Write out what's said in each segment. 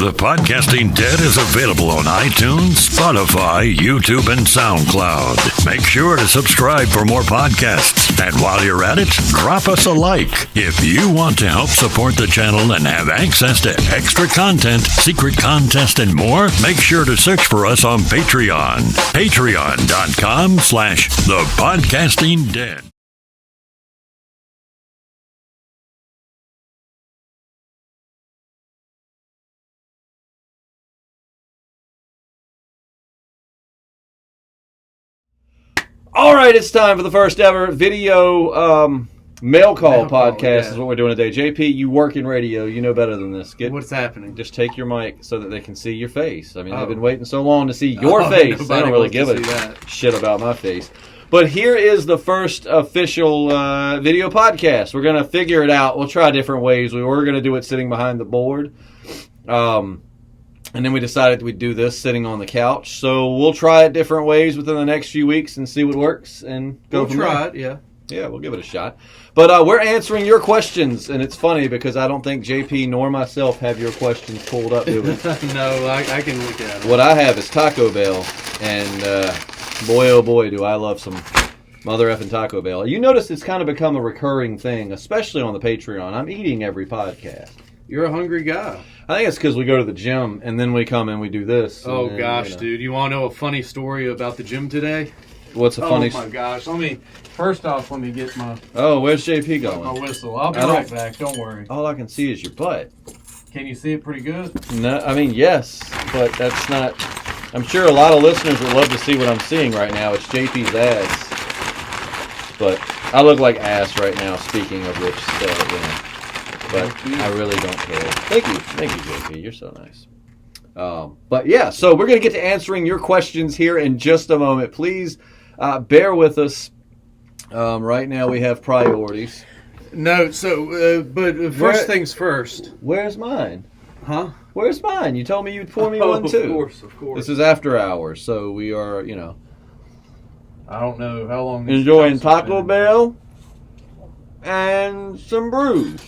The Podcasting Dead is available on iTunes, Spotify, YouTube, and SoundCloud. Make sure to subscribe for more podcasts. And while you're at it, drop us a like. If you want to help support the channel and have access to extra content, secret contests, and more, make sure to search for us on Patreon. Patreon.com/thepodcastingdead. All right, it's time for the first ever video mail call podcast is what we're doing today. JP, you work in radio. You know better than this. What's happening? Just take your mic so that they can see your face. I mean, they've been waiting so long to see your face. They don't really give a shit about my face. But here is the first official video podcast. We're going to figure it out. We'll try different ways. We were going to do it sitting behind the board. And then we decided we'd do this sitting on the couch. So we'll try it different ways within the next few weeks and see what works and go from there. We'll try it, yeah. Yeah, we'll give it a shot. But we're answering your questions, and it's funny because I don't think JP nor myself have your questions pulled up, do we? No, I can look at it. What I have is Taco Bell, and boy, oh boy, do I love some mother effing Taco Bell. You notice it's kind of become a recurring thing, especially on the Patreon. I'm eating every podcast. You're a hungry guy. I think it's because we go to the gym, and then we come and we do this. Oh, then, gosh, dude. You want to know a funny story about the gym today? What's a funny... Oh, my gosh. First off, let me get my... Oh, where's JP going? My whistle. I'll be right back. Don't worry. All I can see is your butt. Can you see it pretty good? No, I mean, yes, but that's not... I'm sure a lot of listeners would love to see what I'm seeing right now. It's JP's ass. But I look like ass right now, speaking of which, but I really don't care. Thank you, JP. You're so nice. But yeah, so we're going to get to answering your questions here in just a moment. Please bear with us. Right now we have priorities. No, so, but first things first. Where's mine? Huh? Where's mine? You told me you'd pour me one too. Of course. This is after hours, so we are, I don't know how long. Enjoying Taco Bell and some brews.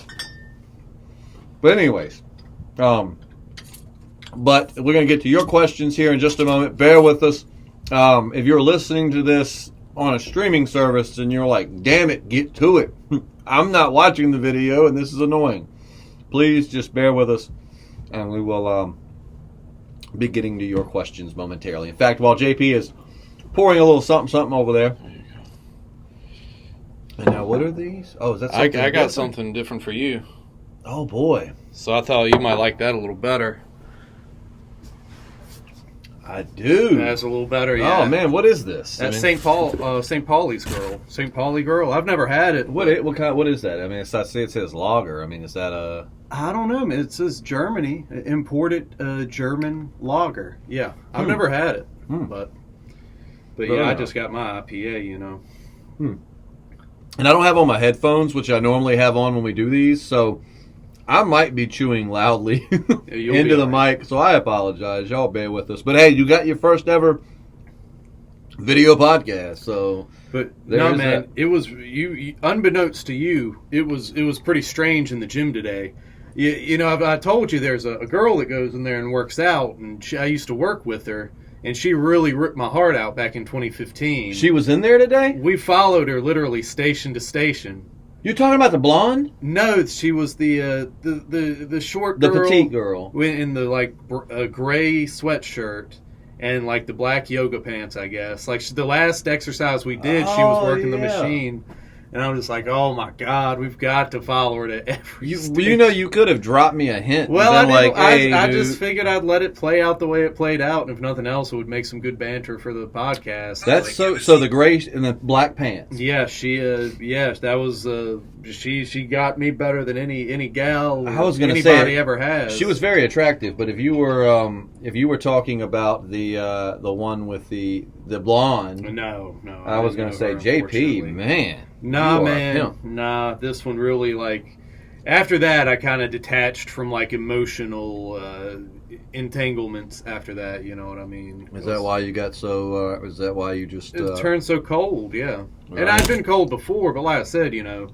But anyways, but we're going to get to your questions here in just a moment. Bear with us. If you're listening to this on a streaming service and you're like, damn it, get to it. I'm not watching the video and this is annoying. Please just bear with us and we will be getting to your questions momentarily. In fact, while JP is pouring a little something over there. And now what are these? Oh, is that something I got something different for you. Oh, boy. So I thought you might like that a little better. I do. That's a little better, yeah. Oh, man, what is this? That's St. Pauli's girl. St. Pauli girl. I've never had it. What is that? I mean, it says lager. I mean, is that a... I don't know, man. It says Germany. Imported German lager. Yeah. I've never had it. But yeah, I just got my IPA, And I don't have on my headphones, which I normally have on when we do these, so... I might be chewing loudly into the mic, so I apologize. Y'all bear with us. But hey, you got your first ever video podcast, so. But no, man, it was you. Unbeknownst to you, it was pretty strange in the gym today. I told you there's a girl that goes in there and works out, and I used to work with her, and she really ripped my heart out back in 2015. She was in there today? We followed her literally station to station. You're talking about the blonde? No, she was the short girl, the petite girl, in the gray sweatshirt and like the black yoga pants. I guess the last exercise we did, she was working the machine, and I'm just like, oh my god, we've got to follow her to every. You could have dropped me a hint. Well, I just figured I'd let it play out the way it played out, and if nothing else, it would make some good banter for the podcast. That's so the gray and the black pants. Yeah, that was she got me better than any gal I was gonna anybody ever has. She was very attractive, but if you were talking about the one with the blonde, no, I was gonna say JP, man. Nah, man. Nah, this one really, after that, I kind of detached from, emotional entanglements after that, you know what I mean? Is that why you got so, is that why you just... It turned so cold, yeah. Right. And I've been cold before, but like I said, you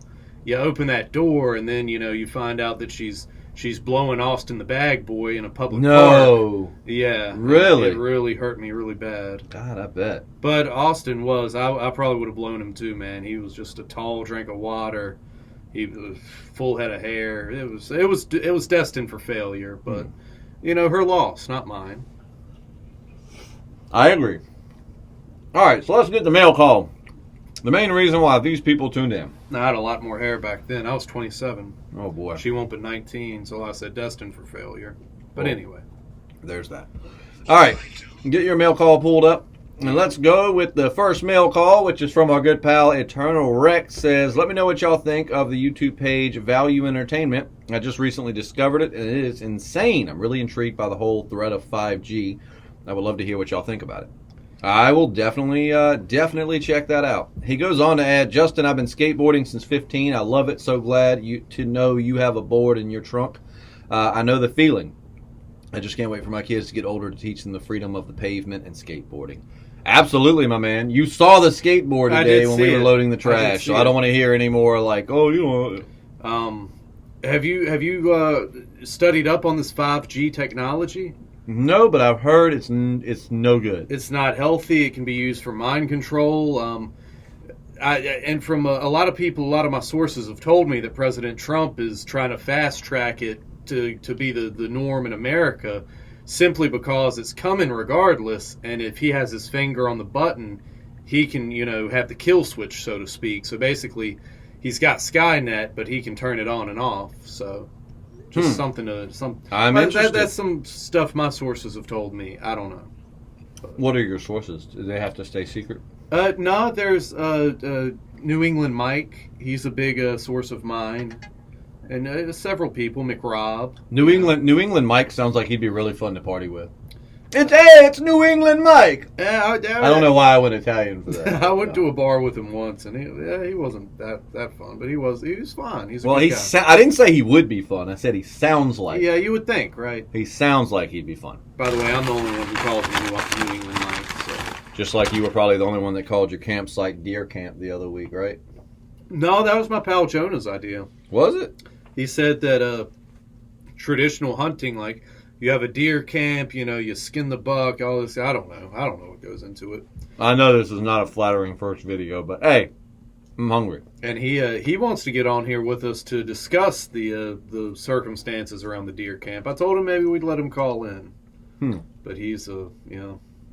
open that door and then, you find out that she's she's blowing Austin the bag boy in a public park. No. Yeah. Really? It really hurt me really bad. God, I bet. But Austin was, I probably would have blown him too, man. He was just a tall drink of water. He was full head of hair. It was destined for failure, but her loss, not mine. I agree. All right, so let's get the mail call. The main reason why these people tuned in. I had a lot more hair back then. I was 27. Oh, boy. She won't but 19, so I said destined for failure. But anyway. There's that. All right, get your mail call pulled up. And let's go with the first mail call, which is from our good pal Eternal Rex. Says, let me know what y'all think of the YouTube page Value Entertainment. I just recently discovered it, and it is insane. I'm really intrigued by the whole threat of 5G. I would love to hear what y'all think about it. I will definitely check that out. He goes on to add, Justin, I've been skateboarding since 15. I love it. So glad to know you have a board in your trunk. I know the feeling. I just can't wait for my kids to get older to teach them the freedom of the pavement and skateboarding. Absolutely, my man. You saw the skateboard today when we were loading the trash, so I don't want to hear any more like, oh, you know. Have you studied up on this 5G technology? No, but I've heard it's no good. It's not healthy. It can be used for mind control. And from a lot of people, a lot of my sources have told me that President Trump is trying to fast track it to be the norm in America, simply because it's coming regardless. And if he has his finger on the button, he can have the kill switch, so to speak. So basically, he's got Skynet, but he can turn it on and off. So. Just something to I'm interested. That's some stuff my sources have told me. I don't know. What are your sources? Do they have to stay secret? No, there's New England Mike. He's a big source of mine, and several people. McRob. New England Mike sounds like he'd be really fun to party with. It's New England Mike. I don't know why I went Italian for that. I went to a bar with him once, and he wasn't that fun, but he was fun. He's a good guy. I didn't say he would be fun. I said he sounds like. Yeah, you would think, right? He sounds like he'd be fun. By the way, I'm the only one who calls him New England Mike. So. Just like you were probably the only one that called your campsite Deer Camp the other week, right? No, that was my pal Jonah's idea. Was it? He said that traditional hunting, like. You have a deer camp, you skin the buck, all this. I don't know what goes into it. I know this is not a flattering first video, but hey, I'm hungry. And he wants to get on here with us to discuss the circumstances around the deer camp. I told him maybe we'd let him call in. But he's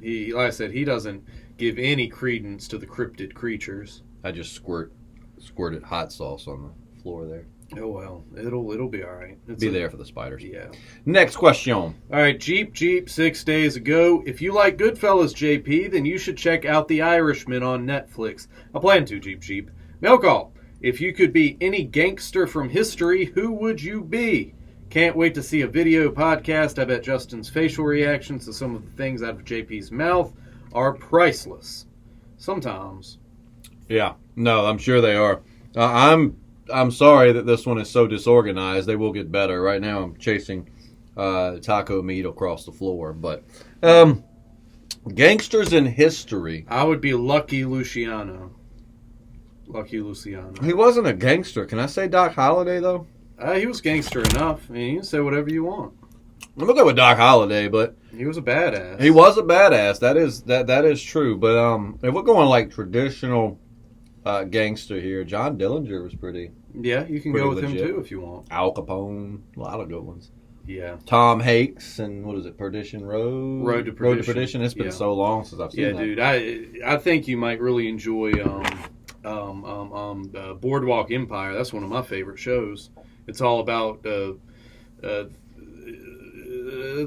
he like I said, he doesn't give any credence to the cryptid creatures. I just squirted hot sauce on the floor there. Oh, well, it'll be all right. Be there for the spiders. Yeah. Next question. All right, Jeep, 6 days ago. If you like Goodfellas, JP, then you should check out The Irishman on Netflix. I plan to, Jeep. Mail call. If you could be any gangster from history, who would you be? Can't wait to see a video podcast. I bet Justin's facial reactions to some of the things out of JP's mouth are priceless. Sometimes. Yeah. No, I'm sure they are. I'm sorry that this one is so disorganized. They will get better. Right now I'm chasing taco meat across the floor. But gangsters in history. I would be Lucky Luciano. He wasn't a gangster. Can I say Doc Holliday, though? He was gangster enough. I mean, you can say whatever you want. I'm going to go with Doc Holliday, but... He was a badass. He was a badass. That is true. But if we're going like traditional... gangster here. John Dillinger was pretty. Yeah, you can go with him too if you want. Al Capone, a lot of good ones. Yeah. Tom Hanks and what is it? Perdition Road. Road to Perdition. It's been so long since I've seen that. Yeah, dude. I think you might really enjoy Boardwalk Empire. That's one of my favorite shows. It's all about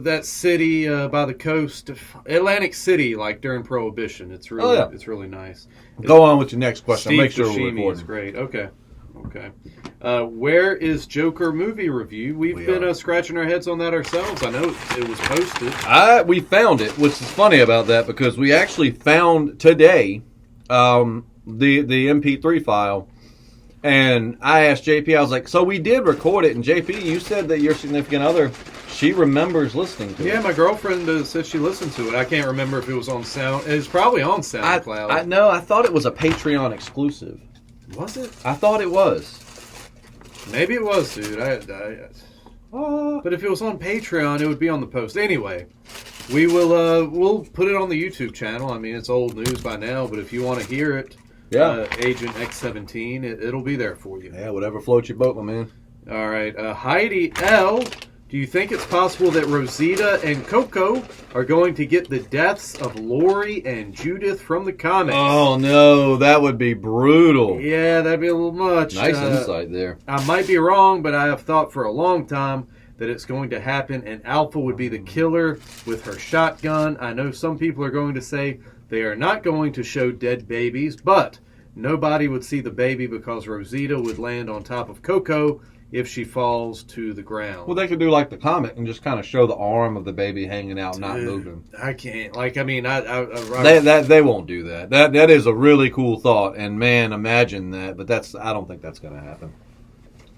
that city by the coast of Atlantic City, like during Prohibition. It's really it's really nice. Go on with your next question. Steve Make sure we're Buscemi recording. is great. Okay. Where is Joker movie review? We've been scratching our heads on that ourselves. I know it was posted. We found it, which is funny about that because we actually found today the MP3 file. And I asked JP, I was like, so we did record it. And JP, you said that your significant other, she remembers listening to it. Yeah, my girlfriend said she listened to it. I can't remember if it was on Sound. It was probably on SoundCloud. I thought it was a Patreon exclusive. Was it? I thought it was. Maybe it was, dude. But if it was on Patreon, it would be on the post. Anyway, we'll put it on the YouTube channel. I mean, it's old news by now, but if you want to hear it, Agent X17, it'll be there for you. Yeah, whatever floats your boat, my man. All right. Heidi L., do you think it's possible that Rosita and Coco are going to get the deaths of Lori and Judith from the comics? Oh, no. That would be brutal. Yeah, that'd be a little much. Nice insight there. I might be wrong, but I have thought for a long time that it's going to happen, and Alpha would be the killer with her shotgun. I know some people are going to say they are not going to show dead babies, but nobody would see the baby because Rosita would land on top of Coco if she falls to the ground. Well, they could do like the comic and just kind of show the arm of the baby hanging out, not moving. I can't. Like, I mean, they won't do that. That is a really cool thought, and man, imagine that. But I don't think that's going to happen.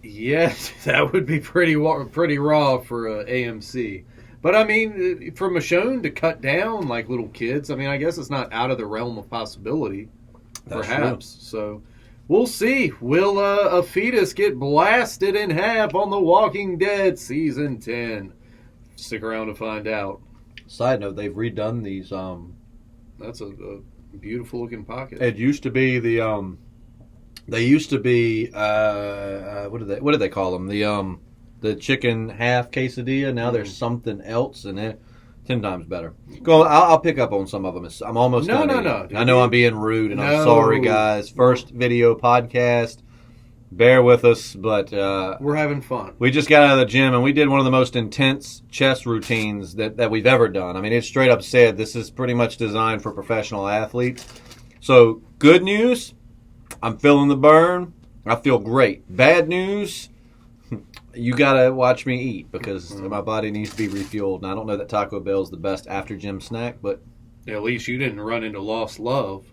Yeah, that would be pretty raw for AMC. But I mean, for Michonne to cut down like little kids, I mean, I guess it's not out of the realm of possibility. That's perhaps. True. So we'll see. Will a fetus get blasted in half on The Walking Dead Season 10? Stick around to find out. Side note, they've redone these. That's a beautiful looking pocket. It used to be the. They used to be. What do they call them? The chicken half quesadilla. Now there's something else, and it 10 times better. Go. I'll pick up on some of them. I'm almost done. No. I know I'm being rude, and I'm sorry, guys. First video podcast. Bear with us, but we're having fun. We just got out of the gym, and we did one of the most intense chest routines that we've ever done. I mean, it straight up said this is pretty much designed for professional athletes. So, good news, I'm feeling the burn. I feel great. Bad news, you got to watch me eat because my body needs to be refueled. And I don't know that Taco Bell's the best after-gym snack, but... At least you didn't run into lost love.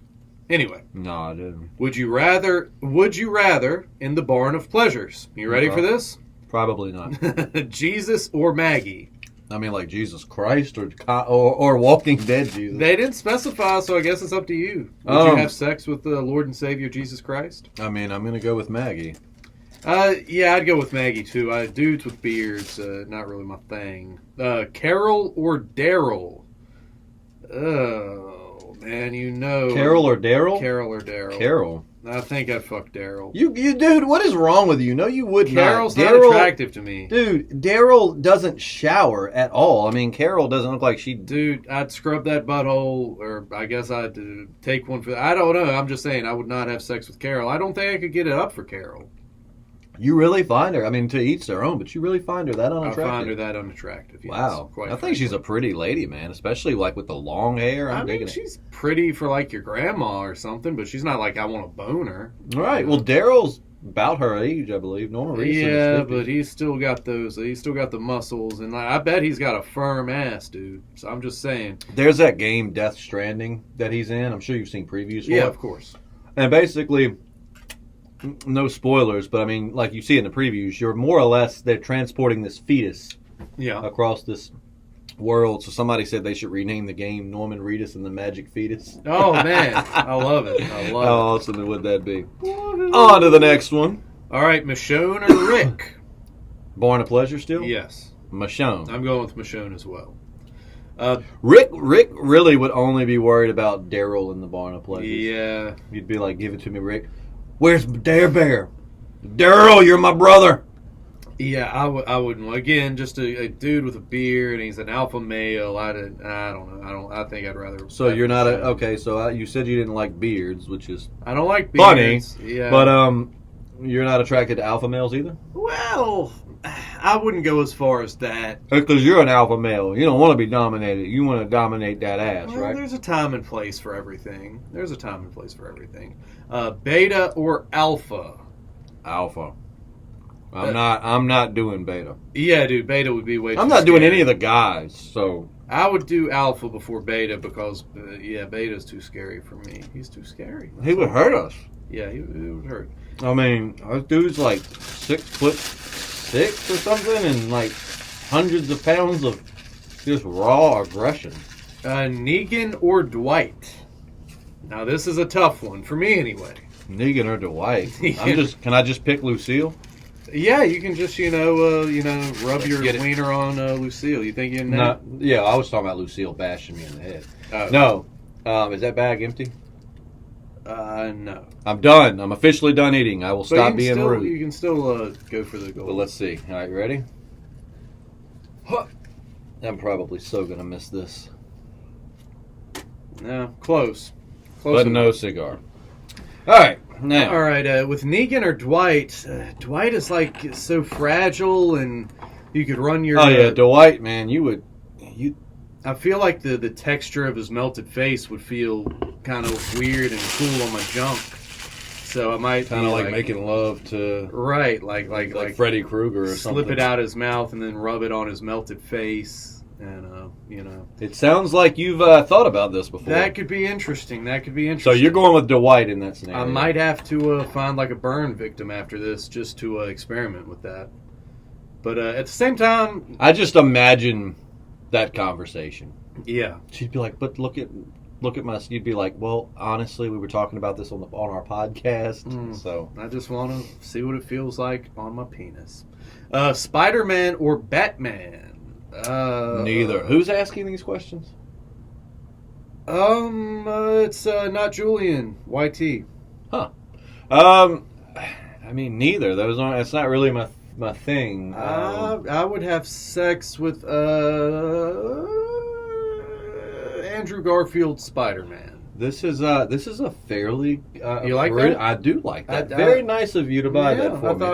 Anyway. No, I didn't. Would you rather in the barn of pleasures? You ready for this? Probably not. Jesus or Maggie? I mean, like Jesus Christ or Walking Dead Jesus. They didn't specify, so I guess it's up to you. Would you have sex with the Lord and Savior Jesus Christ? I mean, I'm going to go with Maggie. Yeah, I'd go with Maggie, too. Dudes with beards, not really my thing. Carol or Daryl? Oh, man, you know. Carol or Daryl? Carol or Daryl. Carol. I think I'd fuck Daryl. You dude, what is wrong with you? No, you would Carol's not. Carol's not attractive to me. Dude, Daryl doesn't shower at all. I mean, Carol doesn't look like she... Dude, I'd scrub that butthole, or I guess I'd take one for... I don't know. I'm just saying I would not have sex with Carol. I don't think I could get it up for Carol. You really find her... I mean, to each their own, but you really find her that unattractive? I find her that unattractive, yes. Wow. I think she's a pretty lady, man, especially like with the long hair. I mean, she's pretty for like your grandma or something, but she's not like I want to bone her. All right. Well, Daryl's about her age, I believe. Norman Reedus. Yeah, but he's still got the muscles, and I bet he's got a firm ass, dude. So I'm just saying. There's that game, Death Stranding, that he's in. I'm sure you've seen previews for it. Yeah, of course. And basically... No spoilers, but I mean, like you see in the previews, you're more or less, they're transporting this fetus across this world. So somebody said they should rename the game Norman Reedus and the Magic Fetus. Oh, man. I love it. How awesome would that be? On to the next one. All right, Michonne or Rick? Barn of Pleasure still? Yes. Michonne. I'm going with Michonne as well. Rick really would only be worried about Daryl in the Barn of Pleasure. Yeah. He'd be like, give it to me, Rick. Where's Dare Bear? Daryl, you're my brother. Yeah, I wouldn't. Again, just a dude with a beard, and he's an alpha male. I don't know. I think I'd rather. So you're not okay. So you said you didn't like beards, which is I don't like beards. Funny, yeah. But you're not attracted to alpha males either. Well, I wouldn't go as far as that. Because you're an alpha male. You don't want to be dominated. You want to dominate that ass, well, right? There's a time and place for everything. Beta or alpha? Alpha. I'm not doing beta. Yeah, dude, beta would be way too I'm not scary. doing any of the guys, so... I would do alpha before beta because, beta's too scary for me. He's too scary. He would hurt us. Yeah, he would hurt. I mean, our dude's like 6'6" or something and like hundreds of pounds of just raw aggression. Negan or Dwight? Now, this is a tough one, for me anyway. Negan or Dwight? Can I just pick Lucille? Yeah, you can just rub your wiener on Lucille. You think you know? Yeah, I was talking about Lucille bashing me in the head. No, is that bag empty? No. I'm done. I'm officially done eating. I will stop being rude. You can still go for the goal. But let's see. All right, you ready? I'm probably so gonna miss this. No, close but enough. No cigar. All right, now. All right, with Negan or Dwight, Dwight is like so fragile, and you could run your. Oh yeah, Dwight, man, I feel like the texture of his melted face would feel kind of weird and cool on my junk. So I might kind of like making love to like Freddy Krueger or something. Slip it out his mouth and then rub it on his melted face, and It sounds like you've thought about this before. That could be interesting. So you're going with Dwight in that scenario. I might have to find like a burn victim after this just to experiment with that. But at the same time, I just imagine that conversation. Yeah, she'd be like, "But look at my." You'd be like, "Well, honestly, we were talking about this on our podcast, so I just want to see what it feels like on my penis." Spider-Man or Batman? Neither. Who's asking these questions? It's not Julian. YT. Huh. I mean, neither. Those aren't. It's not really my thing. I would have sex with Andrew Garfield's Spider-Man. This is a fairly you like that? I do like that. Very nice of you to buy that for me.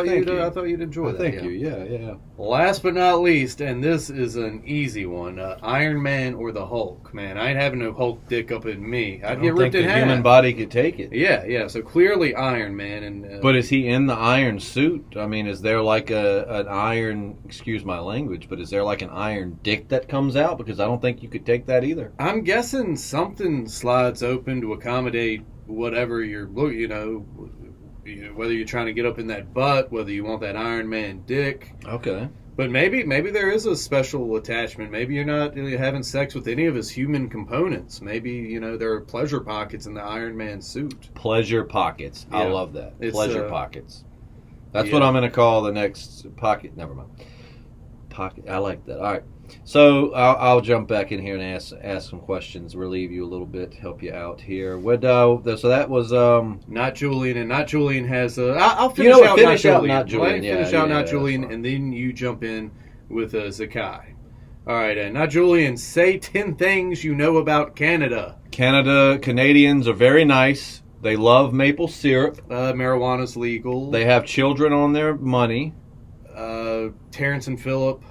I thought you'd enjoy that. Thank you. Yeah. Last but not least, and this is an easy one: Iron Man or the Hulk. Man, I ain't having no Hulk dick up in me. I'd get ripped in half. Human body could take it. Yeah. So clearly Iron Man. And but is he in the iron suit? I mean, is there like an iron? Excuse my language, but is there like an iron dick that comes out? Because I don't think you could take that either. I'm guessing something slides open to accommodate whatever you're, whether you're trying to get up in that butt, whether you want that Iron Man dick. Okay. But maybe there is a special attachment. Maybe you're not really having sex with any of his human components. Maybe, there are pleasure pockets in the Iron Man suit. Pleasure pockets. Yeah. I love that. Pleasure pockets. That's what I'm going to call the next pocket. Never mind. Pocket. I like that. All right. So I'll jump back in here and ask some questions, relieve you a little bit, help you out here. So that was not Julian, and not Julian has. I'll finish out not Julian. Finish out not Julian, and then you jump in with Zakai. All right, not Julian. Say 10 things you know about Canada. Canadians are very nice. They love maple syrup. Marijuana's legal. They have children on their money. Terrence and Phillip.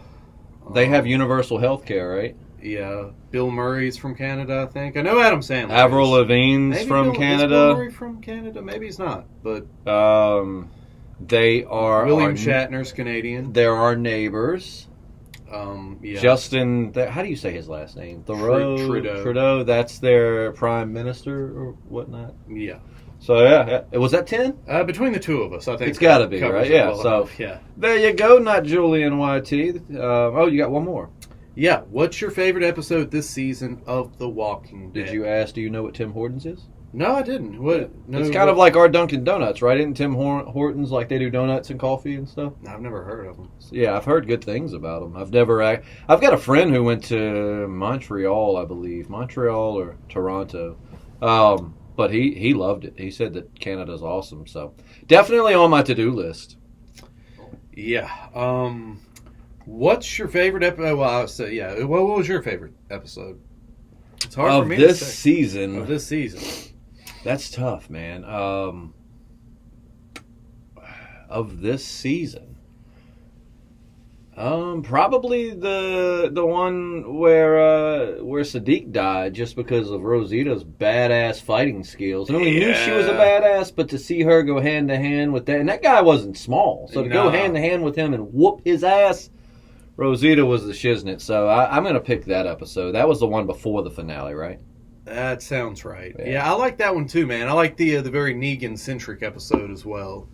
They have universal health care, right? Yeah. Bill Murray's from Canada, I think. I know Adam Sandler. Avril Lavigne's from Canada. Is Bill Murray from Canada? Maybe he's not, but they are. William Shatner's Canadian. They're our neighbors. Yeah. Justin, how do you say his last name? Trudeau. That's their prime minister or whatnot. Yeah. So yeah. Was that 10? Between the two of us, I think it's got to be right. Yeah. Well yeah. There you go. Not Julian YT. You got one more. Yeah. What's your favorite episode this season of The Walking Dead? Did you ask? Do you know what Tim Hortons is? No, I didn't. What? No, it's kind of like our Dunkin' Donuts, right? Isn't Tim Hortons like they do donuts and coffee and stuff? I've never heard of them. Yeah, I've heard good things about them. I've got a friend who went to Montreal, I believe, Montreal or Toronto. But he loved it. He said that Canada's awesome. So definitely on my to-do list. Yeah. What's your favorite episode? Well, I'll say, yeah. What was your favorite episode? It's hard for me to say. Of this season. That's tough, man. Of this season. Probably the one where Sadiq died just because of Rosita's badass fighting skills. I mean, we knew she was a badass, but to see her go hand to hand with that, and that guy wasn't small, so to go hand to hand with him and whoop his ass, Rosita was the shiznit. So I'm gonna pick that episode. That was the one before the finale, right? That sounds right. Yeah, I like that one too, man. I like the very Negan centric episode as well.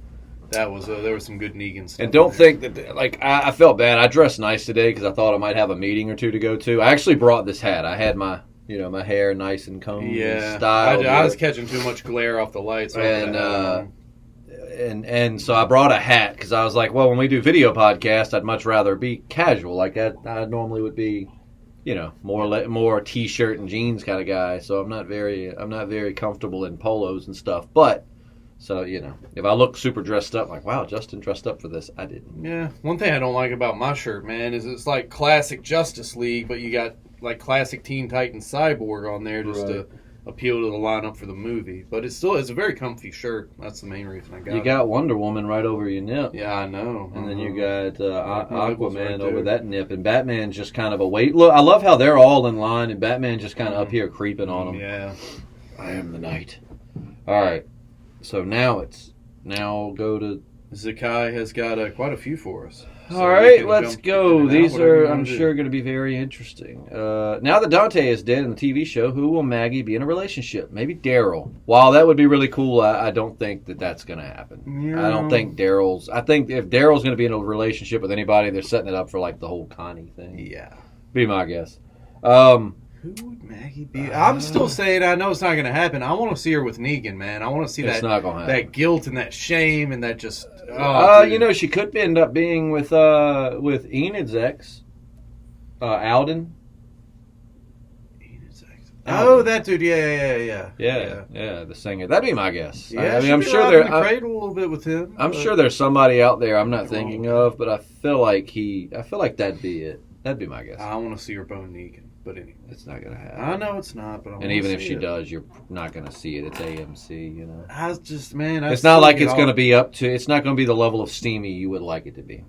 That was there was some good Negan stuff. And don't think that I felt bad. I dressed nice today because I thought I might have a meeting or two to go to. I actually brought this hat. I had my my hair nice and combed and styled. I was catching too much glare off the lights. And and so I brought a hat because I was like, well, when we do video podcasts, I'd much rather be casual. Like I normally would be, more t-shirt and jeans kind of guy. So I'm not very comfortable in polos and stuff. But so if I look super dressed up, like wow, Justin dressed up for this, I didn't. Yeah. One thing I don't like about my shirt, man, is it's like classic Justice League, but you got like classic Teen Titans Cyborg on there just to appeal to the lineup for the movie. But it's a very comfy shirt. That's the main reason I got it. You got Wonder Woman right over your nip. Yeah, I know. And then you got Aquaman over that nip. And Batman's just kind of a wait. Look, I love how they're all in line and Batman just kind of up here creeping on them. Yeah. I am the knight. All right. So now go to... Zakai has got quite a few for us. So all right, let's go. These are, I'm sure, going to be very interesting. Now that Dante is dead in the TV show, who will Maggie be in a relationship? Maybe Daryl. While that would be really cool, I don't think that's going to happen. Yeah. I don't think I think if Daryl's going to be in a relationship with anybody, they're setting it up for like the whole Connie thing. Yeah. Be my guess. Who would Maggie be? I'm still saying I know it's not going to happen. I want to see her with Negan, man. I want to see that guilt and that shame and that just... she could end up being with Enid's ex, Alden. Enid's ex. Oh, that dude. Yeah. The singer. That'd be my guess. Yeah, I'm sure they're a little bit with him. I'm sure there's somebody out there I'm not thinking of, but I feel like that'd be it. That'd be my guess. I want to see her bone Negan. But anyway, it's not going to happen. I know it's not, but and even if she does, you're not going to see it. It's AMC, It's not like it's going to be it's not going to be the level of steamy you would like it to be.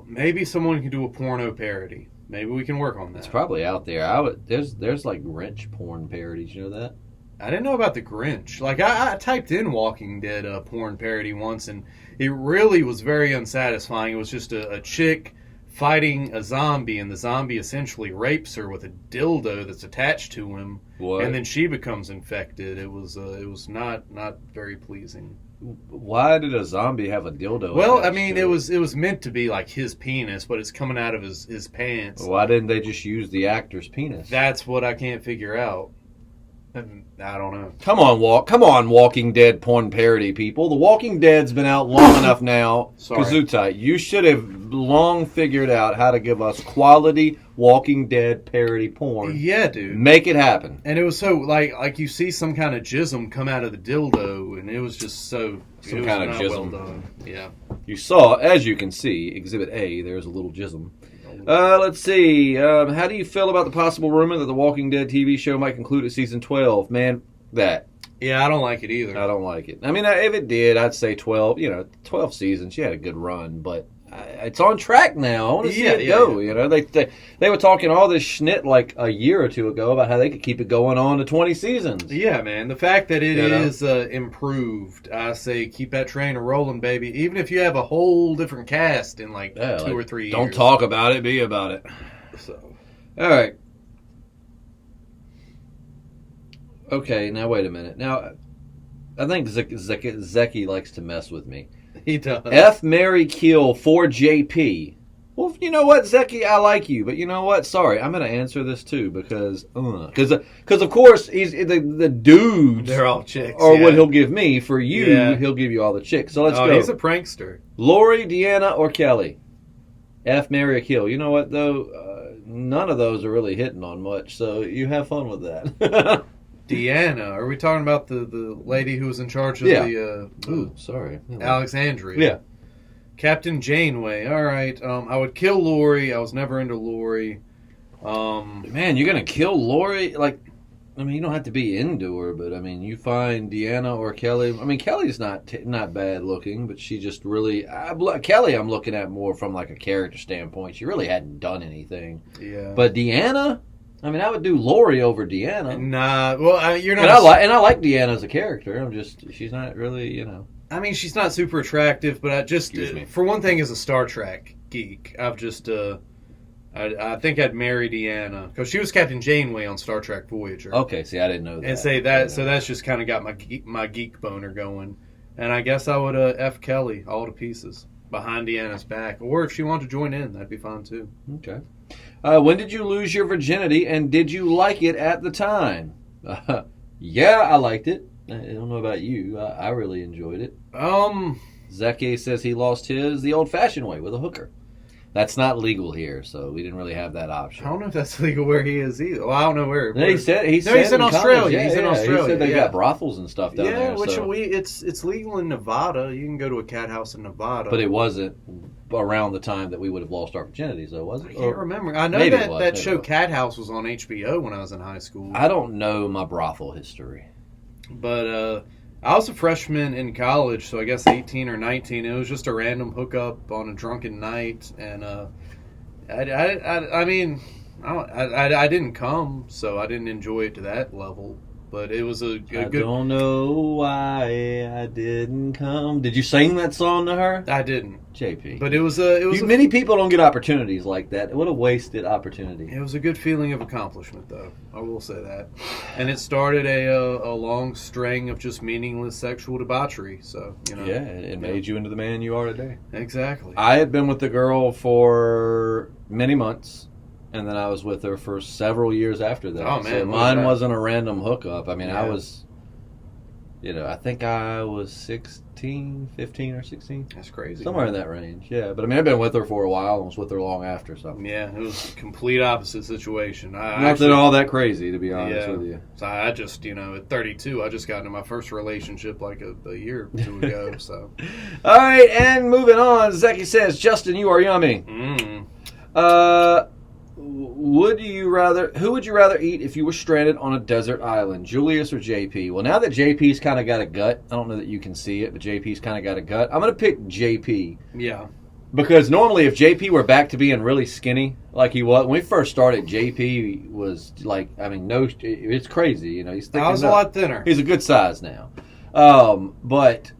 Maybe someone can do a porno parody. Maybe we can work on that. It's probably out there. There's like Grinch porn parodies. You know that? I didn't know about the Grinch. Like I typed in Walking Dead porn parody once, and it really was very unsatisfying. It was just a chick fighting a zombie, and the zombie essentially rapes her with a dildo that's attached to him. What? And then she becomes infected. It was not very pleasing. Why did a zombie have a dildo? Well, I mean, it was meant to be like his penis, but it's coming out of his pants. Why didn't they just use the actor's penis? That's what I can't figure out. I don't know. Come on, Walking Dead porn parody people. The Walking Dead's been out long enough now. Kazutai, you should have long figured out how to give us quality Walking Dead parody porn. Yeah, dude. Make it happen. And it was so, like you see some kind of jism come out of the dildo, and it was just so... Some kind of jism. Well done. Yeah. You saw, as you can see, Exhibit A, there's a little jism. Let's see. How do you feel about the possible rumor that the Walking Dead TV show might conclude at season 12? Man, Yeah, I don't like it either. I don't like it. I mean, if it did, I'd say 12. 12 seasons. She had a good run, but it's on track now. I want to see it go. Yeah. They were talking all this schnitt like a year or two ago about how they could keep it going on to 20 seasons. Yeah, man. The fact that it is improved, I say keep that train rolling, baby. Even if you have a whole different cast in 2 or 3 years. Don't talk about it, be about it. So, all right. Okay, now wait a minute. Now, I think Zeki likes to mess with me. He does. F, marry, kill for JP. Well, you know what, Zeki, I like you, but you know what? Sorry, I'm going to answer this too because of course he's the dudes. They're all chicks. Or what he'll give me for you, he'll give you all the chicks. So let's go. He's a prankster. Lori, Deanna, or Kelly. F, marry, or kill. You know what though? None of those are really hitting on much. So you have fun with that. Deanna, are we talking about the lady who was in charge of Alexandria? Yeah. Captain Janeway. All right. I would kill Lori. I was never into Lori. Man, you're gonna kill Lori? You don't have to be into her, but you find Deanna or Kelly. Kelly's not bad looking, but she just really Kelly. I'm looking at more from a character standpoint. She really hadn't done anything. Yeah. But Deanna. I would do Lori over Deanna. Nah, well, you're not. And I like Deanna as a character. She's not really, she's not super attractive, but I just, for one thing, as a Star Trek geek, I've just, I think I'd marry Deanna because she was Captain Janeway on Star Trek Voyager. Okay, see, I didn't know that. And say that, so that's just kind of got my geek boner going. And I guess I would F Kelly all to pieces behind Deanna's back, or if she wanted to join in, that'd be fine too. Okay. When did you lose your virginity, and did you like it at the time? Yeah, I liked it. I don't know about you. I really enjoyed it. Zeki says he lost his the old-fashioned way with a hooker. That's not legal here, so we didn't really have that option. I don't know if that's legal where he is either. Well, I don't know where. No, he's in Australia. Yeah, he's in Australia. He said they got brothels and stuff down there. Yeah, which so. it's legal in Nevada. You can go to a cat house in Nevada. But it wasn't around the time that we would have lost our virginities, though, was it? I can't remember. I know that show Cat House was on HBO when I was in high school. I don't know my brothel history. But I was a freshman in college, so I guess 18 or 19. It was just a random hookup on a drunken night, and I mean, I didn't come, so I didn't enjoy it to that level. But it was a good. I don't know why I didn't come. Did you sing that song to her? I didn't, JP. but it was many people don't get opportunities like that. What a wasted opportunity. It was a good feeling of accomplishment, though. I will say that. And it started a long string of just meaningless sexual debauchery. So Yeah, it made you into the man you are today. Exactly. I had been with the girl for many months. And then I was with her for several years after that. Oh, man. So mine wasn't a random hookup. I mean, I was, I think I was 15 or 16. That's crazy. Somewhere in that range, yeah. But I mean, I've been with her for a while and was with her long after. So yeah, it was a complete opposite situation. Not all that crazy, to be honest with you. So I just, at 32, I just got into my first relationship like a year or two ago. So. All right, and moving on. Zeki says, Justin, you are yummy. Who would you rather eat if you were stranded on a desert island, Julius or JP? Well, now that JP's kind of got a gut, I don't know that you can see it, but JP's kind of got a gut. I'm going to pick JP. Yeah. Because normally if JP were back to being really skinny like he was, when we first started, JP was like, it's crazy. He's thick. I was a lot thinner. He's a good size now. But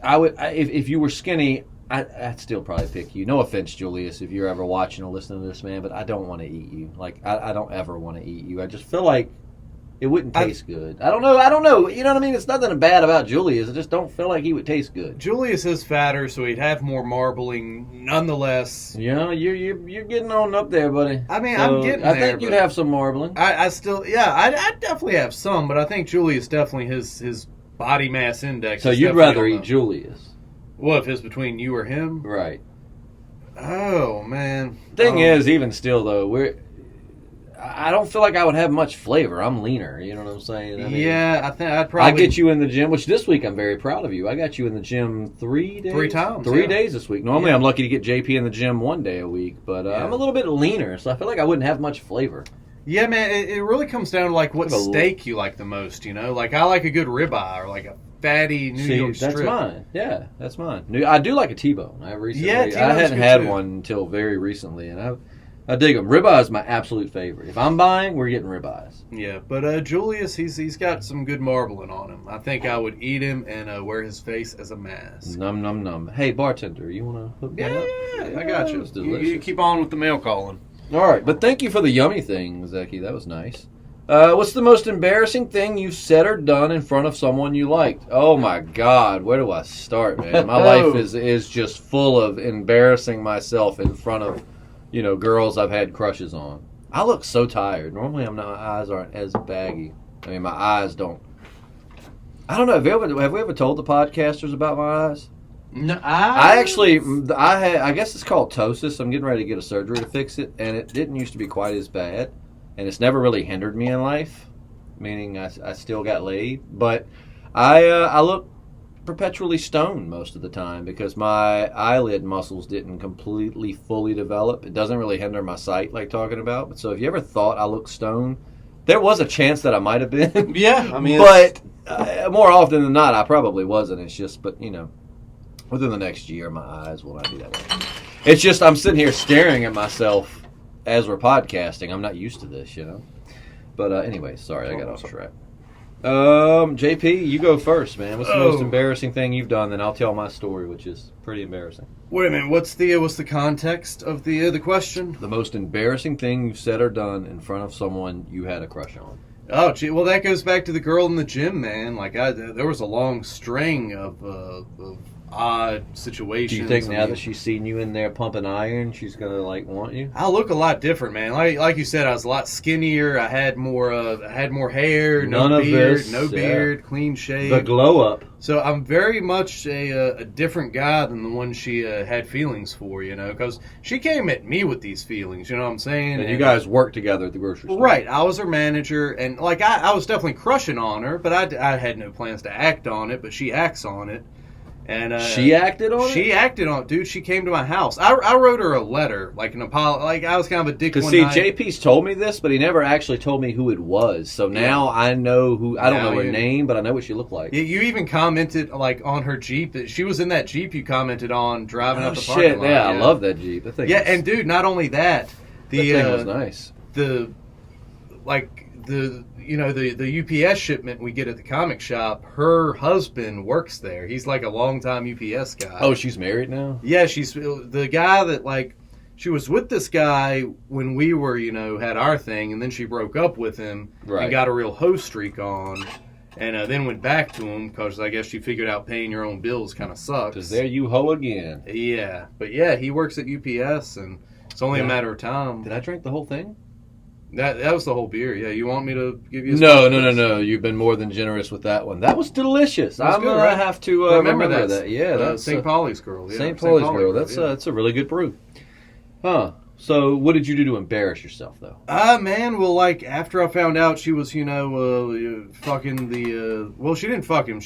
I would, if you were skinny, I'd still probably pick you. No offense, Julius, if you're ever watching or listening to this, man, but I don't want to eat you. Like, I don't ever want to eat you. I just feel like it wouldn't taste good. I don't know. You know what I mean? It's nothing bad about Julius. I just don't feel like he would taste good. Julius is fatter, so he'd have more marbling nonetheless. Yeah, you're getting on up there, buddy. I mean, I'm getting there. I think you'd have some marbling. I definitely have some, but I think Julius definitely his body mass index. So you'd rather eat Julius. What if it's between you or him? Right. Oh, man. Thing is, even still, though, I don't feel like I would have much flavor. I'm leaner. You know what I'm saying? I mean, I think I'd probably... I get you in the gym, which this week I'm very proud of you. I got you in the gym 3 days? 3 times. 3 days this week. Normally I'm lucky to get JP in the gym 1 day a week, but I'm a little bit leaner, so I feel like I wouldn't have much flavor. Yeah, man, it really comes down to, like, what steak you like the most, Like, I like a good ribeye or, like, a fatty New York strip. That's mine. Yeah, that's mine. I do like a T-bone. I hadn't had one until very recently, and I dig them. Ribeye is my absolute favorite. If I'm buying, we're getting ribeyes. Yeah, but Julius, he's got some good marbling on him. I think I would eat him and wear his face as a mask. Num, num, num. Hey, bartender, you want to hook me up? Yeah, I got you. You keep on with the mail calling. All right, but thank you for the yummy thing, Zeki. That was nice. What's the most embarrassing thing you've said or done in front of someone you liked? Oh, my God. Where do I start, man? My life is just full of embarrassing myself in front of, girls I've had crushes on. I look so tired. Normally, my eyes aren't as baggy. I mean, my eyes don't. I don't know. Have we ever told the podcasters about my eyes? No, I guess it's called ptosis. I'm getting ready to get a surgery to fix it, and it didn't used to be quite as bad. And it's never really hindered me in life, meaning I still got laid. But I look perpetually stoned most of the time because my eyelid muscles didn't completely fully develop. It doesn't really hinder my sight like talking about. But so if you ever thought I looked stoned, there was a chance that I might have been. Yeah, I mean, but more often than not, I probably wasn't. It's just, within the next year, my eyes will not be that way. It's just I'm sitting here staring at myself as we're podcasting. I'm not used to this, But anyway, sorry, I got off track. JP, you go first, man. What's the most embarrassing thing you've done? Then I'll tell my story, which is pretty embarrassing. Wait a minute. What's the context of the question? The most embarrassing thing you've said or done in front of someone you had a crush on. Oh, gee. Well, that goes back to the girl in the gym, man. Like, there was a long string of odd situations. Do you think now that she's seen you in there pumping iron, she's gonna like want you? I look a lot different, man. Like you said, I was a lot skinnier. I had more hair, no beard, clean shave. The glow up. So I'm very much a different guy than the one she had feelings for, because she came at me with these feelings, you know what I'm saying? And you guys worked together at the grocery store. Right. I was her manager, and like I was definitely crushing on her, but I had no plans to act on it, but she acts on it. And she acted on it? She acted on it, dude. She came to my house. I wrote her a letter, like an apology. Like, I was kind of a dick one night. JP's told me this, but he never actually told me who it was. So now I know who. I don't know her name, but I know what she looked like. You even commented like on her Jeep. She was in that Jeep you commented on driving up the parking lot. Yeah, I love that Jeep. That thing and dude, not only that, that thing was nice. The UPS shipment we get at the comic shop, her husband works there. He's like a longtime UPS guy. Oh, she's married now? Yeah, she's the guy that like she was with this guy when we were, had our thing, and then she broke up with him and got a real hoe streak on, and then went back to him because I guess she figured out paying your own bills kind of sucks. Because there you hoe again. Yeah, but yeah, he works at UPS, and it's only a matter of time. Did I drink the whole thing? That was the whole beer. Yeah, you want me to give you? No. You've been more than generous with that one. That was delicious. I'm good, gonna have to remember that. Yeah, that's St. Pauli's Girl. Yeah, St. Pauli's Girl. That's a really good brew. Huh. So, what did you do to embarrass yourself, though? Man, well, like after I found out she was, fucking the. Well, she didn't fuck him.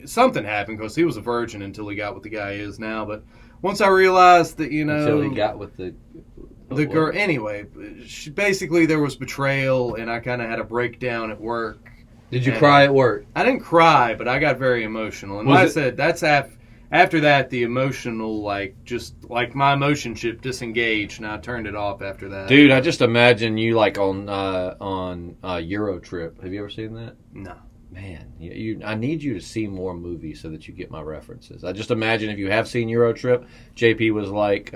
Something happened because he was a virgin until he got what the guy is now. But once I realized that, until he got with the girl. Anyway, basically there was betrayal, and I kind of had a breakdown at work. Did you cry at work? I didn't cry, but I got very emotional. And like I said, that's after that, the emotional, just my emotion chip disengaged, and I turned it off after that. Dude, I just imagine you on Euro Trip. Have you ever seen that? No. Man, I need you to see more movies so that you get my references. I just imagine if you have seen Euro Trip, JP was like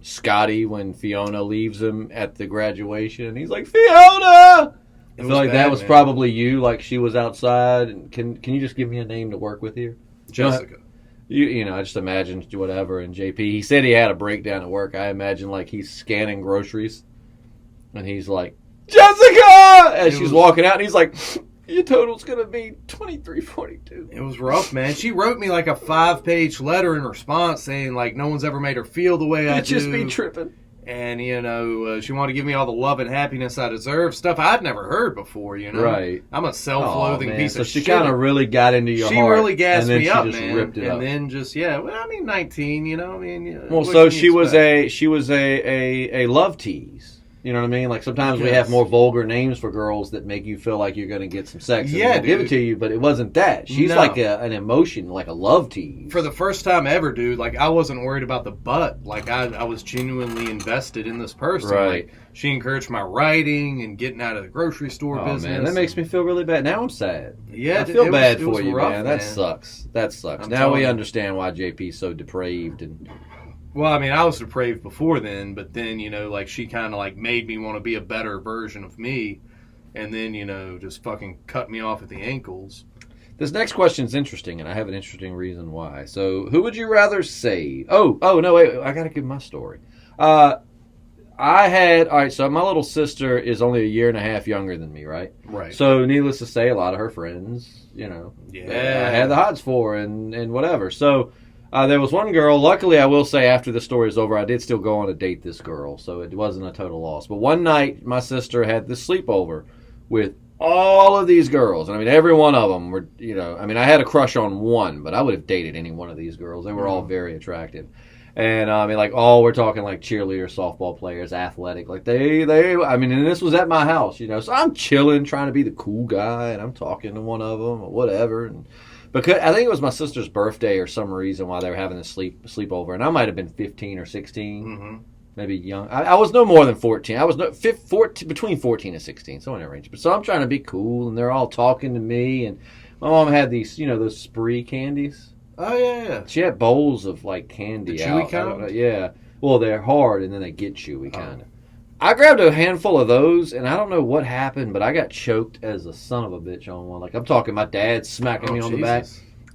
Scotty when Fiona leaves him at the graduation. He's like, Fiona! I feel like that was probably you, like she was outside. And can you just give me a name to work with here? Jessica. I just imagined whatever. And JP, he said he had a breakdown at work. I imagine like he's scanning groceries. And he's like, Jessica! As she's walking out, and he's like... Your total's going to be $23.42. It was rough, man. She wrote me like a 5-page letter in response saying like no one's ever made her feel the way I do. Just be tripping. And, she wanted to give me all the love and happiness I deserve. Stuff I'd never heard before, Right. I'm a self-loathing piece of shit. So she kind of really got into your heart. She really gassed me up, man. Ripped it up. Then 19, Well, so she was a love tease. You know what I mean? Like sometimes we have more vulgar names for girls that make you feel like you're going to get some sex. And they'll give it to you, but it wasn't that. She's like an emotion, like a love tease. For the first time ever, dude, like I wasn't worried about the butt. Like I was genuinely invested in this person. Right. Like, she encouraged my writing and getting out of the grocery store business. Man, that makes me feel really bad. Now I'm sad. Yeah, I feel bad for you, rough, man. That sucks. Now we understand why JP's so depraved and... Well, I mean, I was depraved before then, but then, she kind of, made me want to be a better version of me, and then, just fucking cut me off at the ankles. This next question's interesting, and I have an interesting reason why. So, who would you rather save? Oh, no, wait, I gotta give my story. So my little sister is only a year and a half younger than me, right? Right. So, needless to say, a lot of her friends, I had the hots for, and whatever. So... there was one girl, luckily I will say after the story is over, I did still go on a date this girl, so it wasn't a total loss. But one night, my sister had this sleepover with all of these girls. And I mean, every one of them were, I had a crush on one, but I would have dated any one of these girls. They were all very attractive. And we're talking like cheerleaders, softball players, athletic. Like and this was at my house, So I'm chilling, trying to be the cool guy, and I'm talking to one of them or whatever. And because I think it was my sister's birthday or some reason why they were having a sleepover, and I might have been 15 or 16, maybe young. I was no more than 14. I was between 14 and 16, so in that range. But so I'm trying to be cool, and they're all talking to me, and my mom had these, those Spree candies. Oh yeah. She had bowls of candy. The chewy kind? Yeah. Well, they're hard, and then they get chewy kind of. I grabbed a handful of those, and I don't know what happened, but I got choked as a son of a bitch on one. Like, I'm talking my dad smacking me on the back,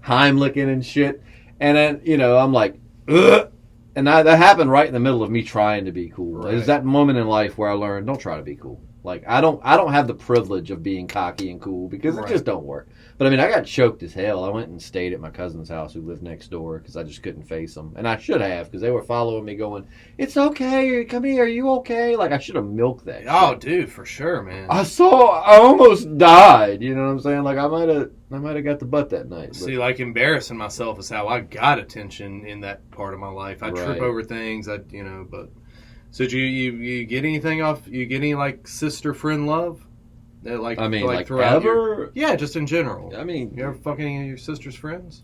Heimlicking and shit. And then, I'm like, ugh. And that happened right in the middle of me trying to be cool. Right. It was that moment in life where I learned, don't try to be cool. Like, I don't have the privilege of being cocky and cool because it just don't work. But I mean, I got choked as hell. I went and stayed at my cousin's house who lived next door because I just couldn't face them. And I should have because they were following me going, it's okay, come here, are you okay? Like, I should have milked that Oh, shit. dude, for sure, man. I almost died, you know what I'm saying? Like, I might have got the butt that night. But. See, like, embarrassing myself is how I got attention in that part of my life. I trip over things, but... So do you get anything off? You get any like sister friend love? That like throughout ever? Yeah, just in general. I mean, you ever fuck any of your sister's friends?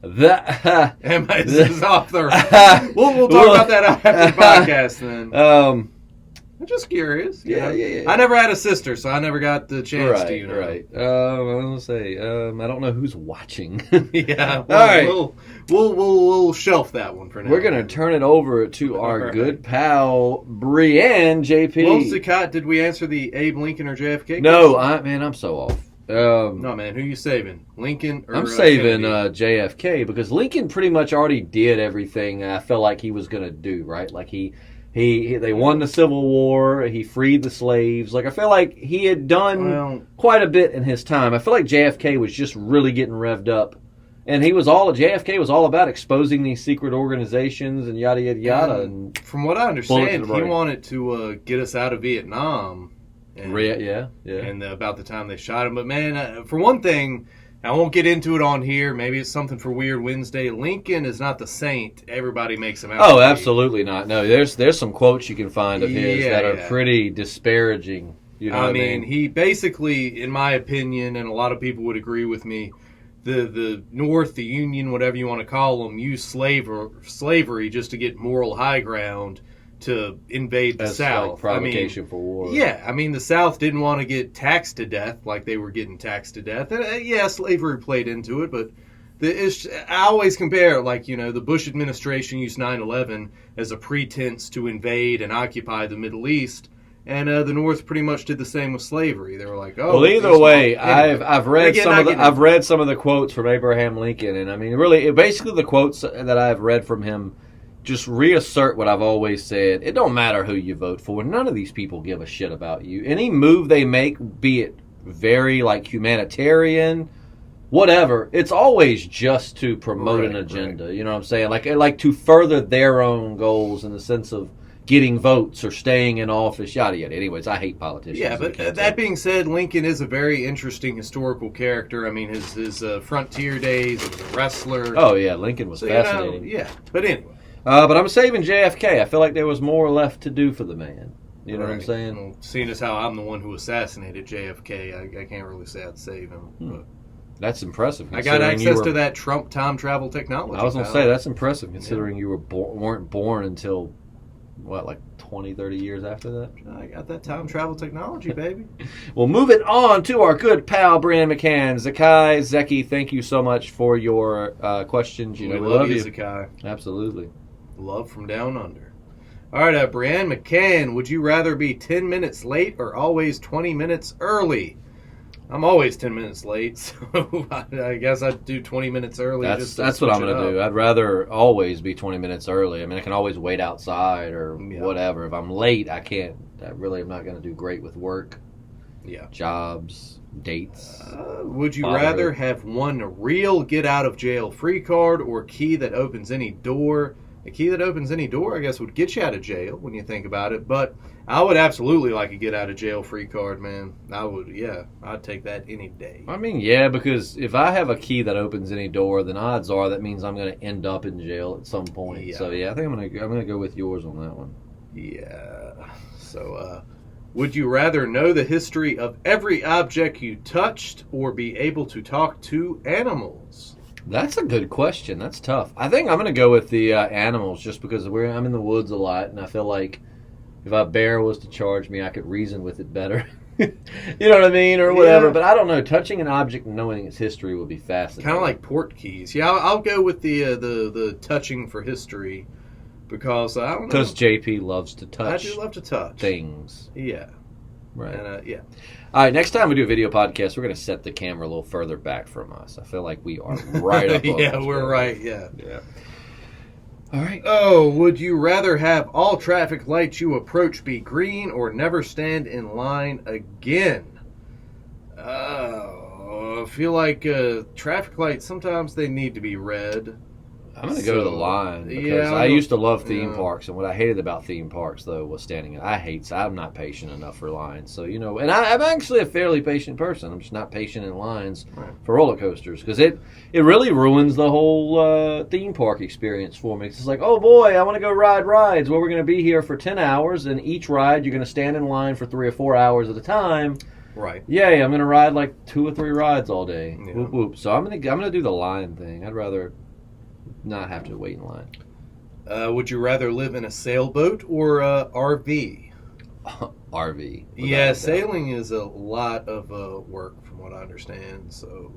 This is off the. We'll talk about that after the podcast then. I'm just curious. Yeah. I never had a sister, so I never got the chance to. Right. I was gonna say, I don't know who's watching. Yeah. All right. We'll shelf that one for now. We're gonna turn it over to our good pal Brienne JP. Well, Zakat, did we answer the Abe Lincoln or JFK? No, I'm so off. No, man. Who you saving? Lincoln or I'm saving Kennedy? JFK because Lincoln pretty much already did everything I felt like he was gonna do. Right, like they won the Civil War. He freed the slaves. Like I feel like he had done quite a bit in his time. I feel like JFK was just really getting revved up, and JFK was all about exposing these secret organizations and yada yada yada. And from what I understand, he wanted to get us out of Vietnam. And, yeah. And about the time they shot him, but man, for one thing. I won't get into it on here. Maybe it's something for Weird Wednesday. Lincoln is not the saint everybody makes him out. Oh, absolutely not. No, there's some quotes you can find of his that are pretty disparaging. You know what I mean? He basically, in my opinion, and a lot of people would agree with me, the North, the Union, whatever you want to call them, used slavery just to get moral high ground to invade the South. Like provocation for war. Yeah, I mean, the South didn't want to get taxed to death like they were getting taxed to death. And slavery played into it, but I always compare, the Bush administration used 9/11 as a pretense to invade and occupy the Middle East. And the North pretty much did the same with slavery. They were like, "Oh." Well, either way, I've read some of the quotes from Abraham Lincoln, and I mean, really, basically the quotes that I've read from him just reassert what I've always said. It don't matter who you vote for. None of these people give a shit about you. Any move they make, be it very humanitarian, whatever, it's always just to promote an agenda. Right. You know what I'm saying? Like to further their own goals in the sense of getting votes or staying in office, yada yada. Anyways, I hate politicians. Yeah, but that being said, Lincoln is a very interesting historical character. I mean, his frontier days, he was a wrestler. Oh yeah, Lincoln was fascinating. But anyway. But I'm saving JFK. I feel like there was more left to do for the man. You know what I'm saying? Well, seeing as how I'm the one who assassinated JFK, I can't really say I'd save him. But that's impressive. I got access to that Trump time travel technology. I was going to say, that's impressive considering you weren't born until, 20, 30 years after that? I got that time travel technology, baby. Well, moving on to our good pal, Brian McCann. Zeki, thank you so much for your questions. We love you, Zakai. Absolutely. Love from down under. All right, Brianne McCann, would you rather be 10 minutes late or always 20 minutes early? I'm always 10 minutes late, so I guess I'd do 20 minutes early. That's what I'm going to do. I'd rather always be 20 minutes early. I mean, I can always wait outside or whatever. If I'm late, I can't. I really am not going to do great with work, jobs, dates. Would you rather have one real get-out-of-jail-free card or key that opens any door? A key that opens any door, I guess, would get you out of jail when you think about it. But I would absolutely like a get-out-of-jail-free card, man. I would, I'd take that any day. I mean, yeah, because if I have a key that opens any door, then odds are that means I'm going to end up in jail at some point. Yeah. So, I think I'm going to go with yours on that one. Yeah. So, would you rather know the history of every object you touched or be able to talk to animals? That's a good question. That's tough. I think I'm going to go with the animals just because I'm in the woods a lot, and I feel like if a bear was to charge me, I could reason with it better. You know what I mean? Or whatever. But I don't know. Touching an object and knowing its history would be fascinating. Kind of like port keys. Yeah, I'll go with the touching for history because I don't know. Because JP loves to touch. I do love to touch things. Yeah. Right. And yeah. All right, next time we do a video podcast, we're going to set the camera a little further back from us. I feel like we are right up on Yeah, us, we're brother. right. Yeah. Yeah. All right. Oh, would you rather have all traffic lights you approach be green or never stand in line again? I feel like traffic lights, sometimes they need to be red. I'm going to go to the line because yeah, I used to love theme parks, and what I hated about theme parks, though, was standing. I'm not patient enough for lines. So, and I'm actually a fairly patient person. I'm just not patient in lines for roller coasters because it really ruins the whole theme park experience for me. It's like, oh, boy, I want to go ride rides. Well, we're going to be here for 10 hours, and each ride you're going to stand in line for 3 or 4 hours at a time. Right. Yay, I'm going to ride like 2 or 3 rides all day. Yeah. Whoop, whoop. So I'm gonna do the line thing. I'd rather not have to wait in line. Would you rather live in a sailboat or RV? RV. Yeah, sailing is a lot of work from what I understand. So,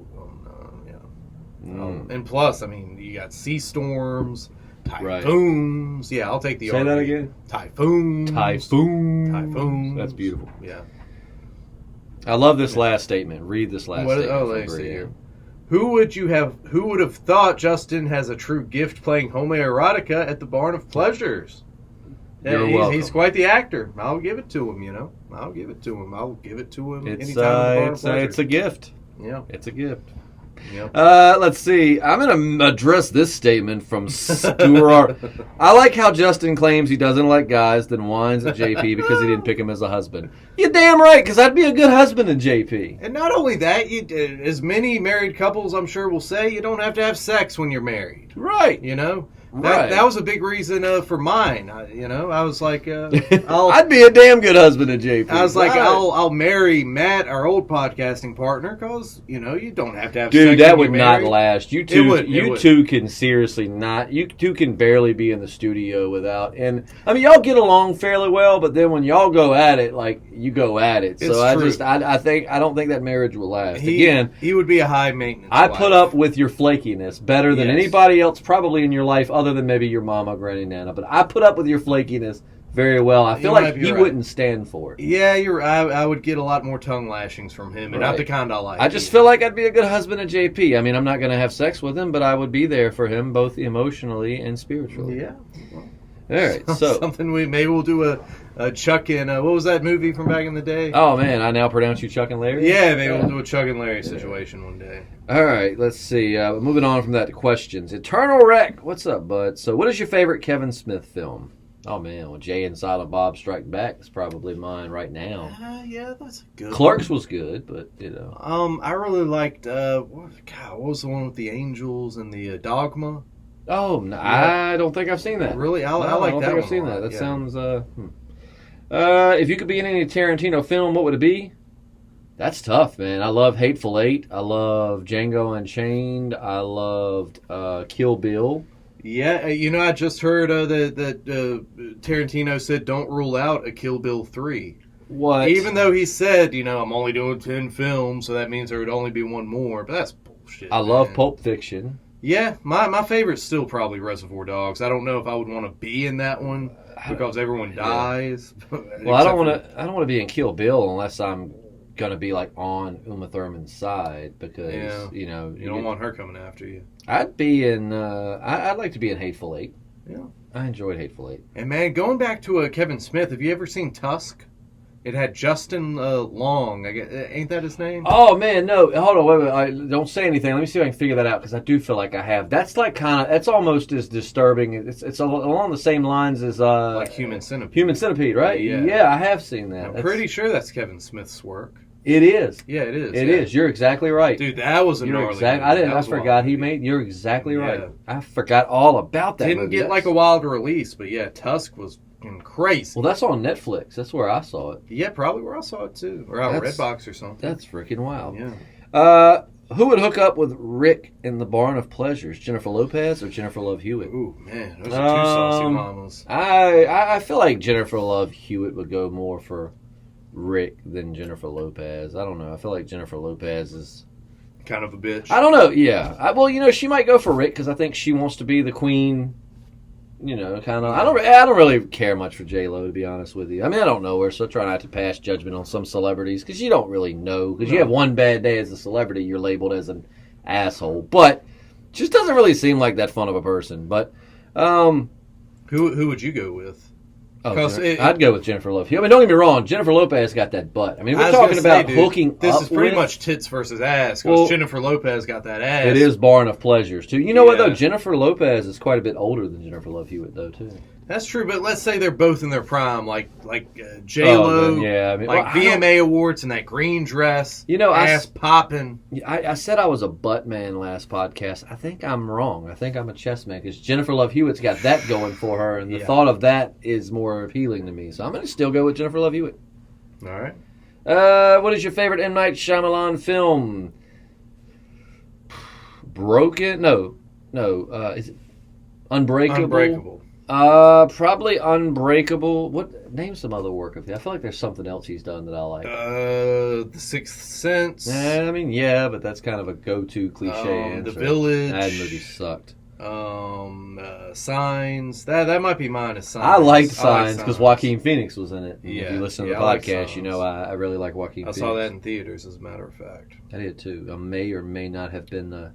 and plus, I mean, you got sea storms, typhoons. Right. Yeah, I'll take the RV. Say that again? Typhoons. That's beautiful. Yeah. I love this last statement. Read this last statement. Oh, let me see here. Who would have thought Justin has a true gift playing homoerotica at the Barn of Pleasures? He's quite the actor. I'll give it to him, I'll give it to him. I'll give it to him anytime at the Barn of Pleasures. It's a gift. Yeah. It's a gift. Yep. Let's see. I'm going to address this statement from Stuart. I like how Justin claims he doesn't like guys, then whines at JP because he didn't pick him as a husband. You're damn right, because I'd be a good husband to JP. And not only that, as many married couples I'm sure will say, you don't have to have sex when you're married. Right. That was a big reason for mine. I was like, I'd be a damn good husband to JP. I was like, I'll marry Matt, our old podcasting partner, because you don't have to have. Dude, sex that when would you're not married. last. You two can seriously not. You two can barely be in the studio without. And I mean, y'all get along fairly well, but then when y'all go at it, like you go at it. So I don't think that marriage will last. He would be a high maintenance. I put up with your flakiness better than anybody else probably in your life, other than maybe your mama, granny, nana. But I put up with your flakiness very well. I feel like he wouldn't stand for it. Yeah, I would get a lot more tongue lashings from him, and not the kind I like. I just feel like I'd be a good husband to JP. I mean, I'm not going to have sex with him, but I would be there for him both emotionally and spiritually. Yeah. All right, so something we'll do a Chuck and what was that movie from back in the day? Oh man, I now pronounce you Chuck and Larry. Yeah, maybe we'll do a Chuck and Larry situation one day. All right, let's see. Moving on from that to questions. Eternal Wreck, what's up, bud? So, what is your favorite Kevin Smith film? Oh man, well, Jay and Silent Bob Strike Back is probably mine right now. Yeah, that's a good. Clerks was good, but I really liked what was the one with the angels and the Dogma? Oh, no, I don't think I've seen that. Really? I like that one. I don't think I've seen that. That sounds... if you could be in any Tarantino film, what would it be? That's tough, man. I love Hateful Eight. I love Django Unchained. I loved Kill Bill. Yeah, I just heard that Tarantino said don't rule out a Kill Bill 3. What? Even though he said, I'm only doing 10 films, so that means there would only be one more. But that's bullshit. I love Pulp Fiction. Yeah, my favorite's still probably Reservoir Dogs. I don't know if I would want to be in that one because everyone dies. Well, I don't want to be in Kill Bill unless I'm gonna be like on Uma Thurman's side because you don't want her coming after you. I'd be in. I'd like to be in Hateful Eight. Yeah, I enjoyed Hateful Eight. And man, going back to Kevin Smith, have you ever seen Tusk? It had Justin Long. Ain't that his name? Oh man, no. Hold on, wait. Don't say anything. Let me see if I can figure that out because I do feel like I have. That's like that's almost as disturbing. It's along the same lines as like Human Centipede. Human Centipede, right? Yeah, I have seen that. I'm pretty sure that's Kevin Smith's work. It is. Yeah, it is. It is. You're exactly right, dude. That was a gnarly movie. I forgot he made. You're exactly right. I forgot all about that. Didn't get like a wild release, but yeah, Tusk was crazy. Well, that's on Netflix. That's where I saw it. Yeah, probably where I saw it too, or on Redbox or something. That's freaking wild. Yeah. Who would hook up with Rick in the Barn of Pleasures? Jennifer Lopez or Jennifer Love Hewitt? Ooh, man, those are two saucy mamas. I feel like Jennifer Love Hewitt would go more for Rick than Jennifer Lopez. I don't know. I feel like Jennifer Lopez is kind of a bitch. I don't know. Yeah. Well, she might go for Rick because I think she wants to be the queen you know, kind of. I don't really care much for J-Lo, to be honest with you. I mean, I don't know her, so I try not to pass judgment on some celebrities because you don't really know. Because you have one bad day as a celebrity, you're labeled as an asshole. But just doesn't really seem like that fun of a person. But who would you go with? I'd go with Jennifer Lopez. I mean, don't get me wrong, Jennifer Lopez got that butt. I mean, we're talking about hooking up. This is pretty much tits versus ass because Jennifer Lopez got that ass. It is barn of pleasures too. You know what though? Jennifer Lopez is quite a bit older than Jennifer Love Hewitt though too. That's true, but let's say they're both in their prime, like J-Lo, VMA awards in that green dress, ass popping. I said I was a butt man last podcast. I think I'm wrong. I think I'm a chest man because Jennifer Love Hewitt's got that going for her, and the thought of that is more appealing to me. So I'm going to still go with Jennifer Love Hewitt. All right. What is your favorite M. Night Shyamalan film? Broken? No. Is it Unbreakable? Unbreakable. Probably Unbreakable. Name some other work of his. I feel like there's something else he's done that I like. The Sixth Sense. I mean, yeah, but that's kind of a go-to cliche answer. The Village. That movie sucked. Signs. That might be mine as Signs. I liked Signs because Joaquin Phoenix was in it. Yeah. If you listen to the podcast, you know I really like Joaquin Phoenix. I saw that in theaters, as a matter of fact. I did too. I may or may not have been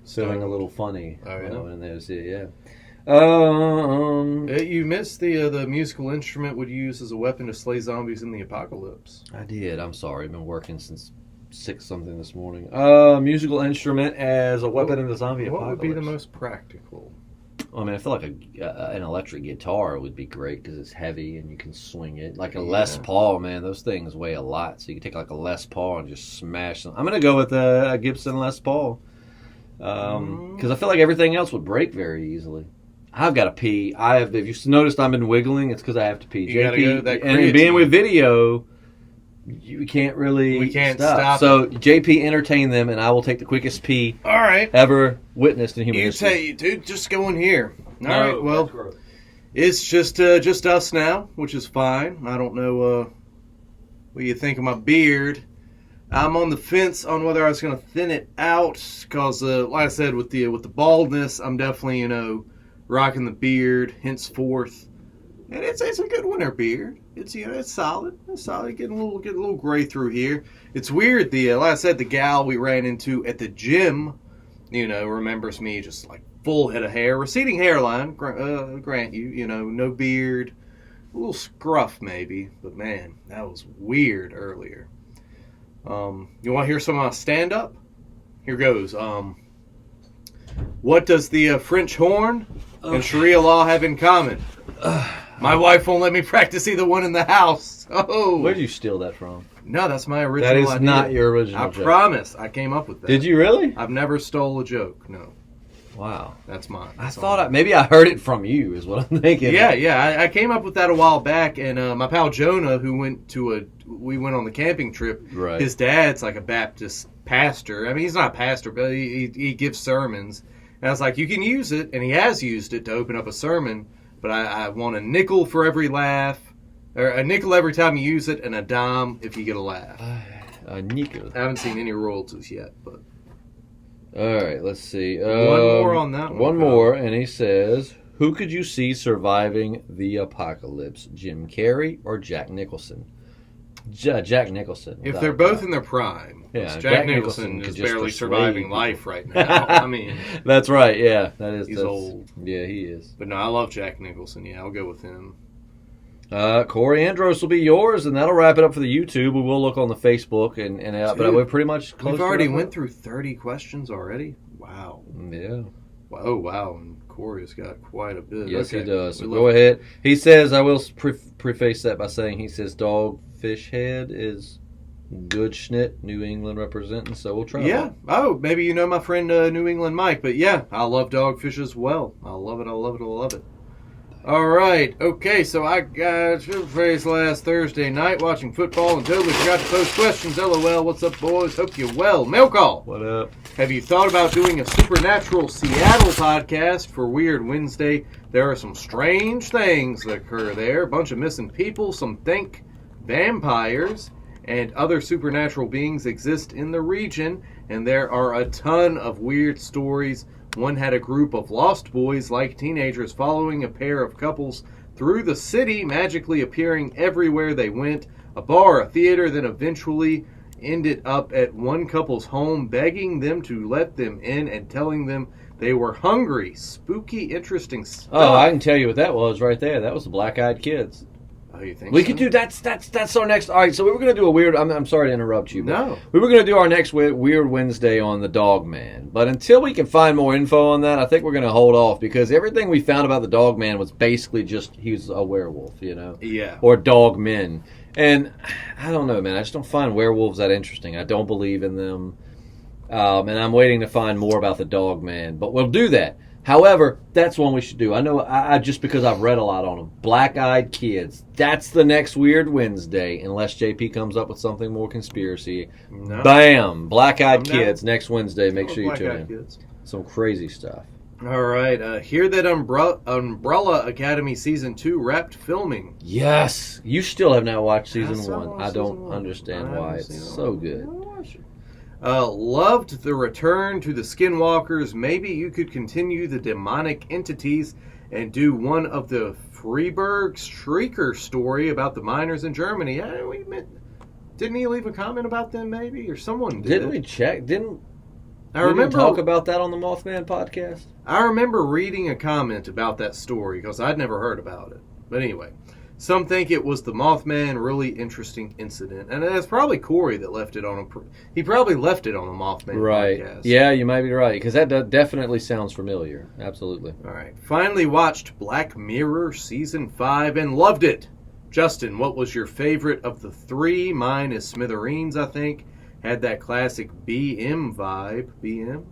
feeling a little funny when I went in there to see it, yeah. You missed the musical instrument would use as a weapon to slay zombies in the apocalypse. I did. I'm sorry. I've been working since 6-something this morning. Musical instrument as a weapon in the zombie apocalypse. What would be the most practical? I mean, I feel like an electric guitar would be great because it's heavy and you can swing it. Like a Les Paul, man, those things weigh a lot. So you can take like a Les Paul and just smash them. I'm going to go with a Gibson Les Paul because I feel like everything else would break very easily. I've got to pee. If you've noticed I've been wiggling, it's because I have to pee. You gotta go to that and being with video, we can't stop. So JP, entertain them, and I will take the quickest pee ever witnessed in human history. Dude, just go in here. All right, well, it's just us now, which is fine. I don't know what you think of my beard. I'm on the fence on whether I was going to thin it out because, like I said, with the baldness, I'm definitely rocking the beard henceforth, and it's a good winter beard. It's it's solid. It's solid. Getting a little gray through here. It's weird. Like I said, the gal we ran into at the gym, remembers me just like full head of hair, receding hairline. Grant you, no beard, a little scruff maybe, but man, that was weird earlier. You want to hear some of my stand up? Here goes. What does the French horn and Sharia law have in common? My wife won't let me practice either one in the house. Oh, where did you steal that from? No, that's my original idea. That is not your original joke. I promise. I came up with that. Did you really? I've never stole a joke. No. Wow. That's mine. Maybe I heard it from you is what I'm thinking. Yeah. I came up with that a while back, and my pal Jonah, who we went on the camping trip. Right. His dad's like a Baptist pastor. I mean, he's not a pastor, but he gives sermons. And I was like, you can use it, and he has used it to open up a sermon, but I want a nickel for every laugh, or a nickel every time you use it, and a dime if you get a laugh. A nickel. I haven't seen any royalties yet, but... All right, let's see. One more on that one. One more, and he says, who could you see surviving the apocalypse, Jim Carrey or Jack Nicholson? Jack Nicholson. If they're both in their prime. Yeah, Jack Nicholson is barely surviving life right now. I mean... That's right, yeah. He's old. Yeah, he is. But no, I love Jack Nicholson. Yeah, I'll go with him. Corey Andros will be yours, and that'll wrap it up for the YouTube. We will look on the Facebook, but we're pretty much close. We've already went through 30 questions already? Wow. Yeah. Oh, wow. And Corey's got quite a bit. Yes, he does. So go ahead. He says, I will preface that by saying, he says, Dogfish Head is good schnit, New England representing, so we'll try it. Yeah. Oh, maybe you know my friend New England Mike, but yeah, I love Dogfish as well. I love it. All right. Okay, so I got phrase last Thursday night watching football and totally forgot to post questions. LOL. What's up, boys? Hope you're well. Mail call. What up? Have you thought about doing a Supernatural Seattle podcast for Weird Wednesday? There are some strange things that occur there. A bunch of missing people. Some think vampires and other supernatural beings exist in the region. And there are a ton of weird stories One had a group of lost boys like teenagers following a pair of couples through the city, magically appearing everywhere they went. A bar, a theater, then eventually ended up at one couple's home, begging them to let them in and telling them they were hungry. Spooky, interesting stuff. Oh, I can tell you what that was right there. That was the Black Eyed Kids. Oh, you think We so? could do that's our next. All right, so we were going to do a weird. I'm sorry to interrupt you. But No. we were going to do our next Weird Wednesday on the Dog Man, but until we can find more info on that, I think we're going to hold off because everything we found about the Dog Man was basically just he was a werewolf, Yeah. or dog men. And I don't know, man. I just don't find werewolves that interesting. I don't believe in them, and I'm waiting to find more about the Dog Man. But we'll do that. However, that's one we should do. I know, I just because I've read a lot on them. Black-eyed kids. That's the next Weird Wednesday, unless JP comes up with something more conspiracy. No. Bam! Black-eyed I'm kids down. next Wednesday. Make sure you tune Black-eyed in. Kids. Some crazy stuff. All right. Hear that Umbrella Academy Season 2 wrapped filming. Yes! You still have not watched Season still 1. watched I Season don't 1. understand I why. haven't It's seen it. so good. Loved the return to the Skinwalkers. Maybe you could continue the demonic entities and do one of the Freiburg Shrieker story about the miners in Germany. Didn't he leave a comment about them, maybe? Or someone did. Didn't we check? Didn't I we remember talk about that on the Mothman podcast? I remember reading a comment about that story because I'd never heard about it. But anyway, some think it was the Mothman really interesting incident. And it's probably Corey that left it on he probably left it on the Mothman Right. podcast. Yeah, you might be right, because that definitely sounds familiar. Absolutely. All right. Finally watched Black Mirror Season 5 and loved it. Justin, what was your favorite of the three? Mine is Smithereens, I think. Had that classic BM vibe. BM?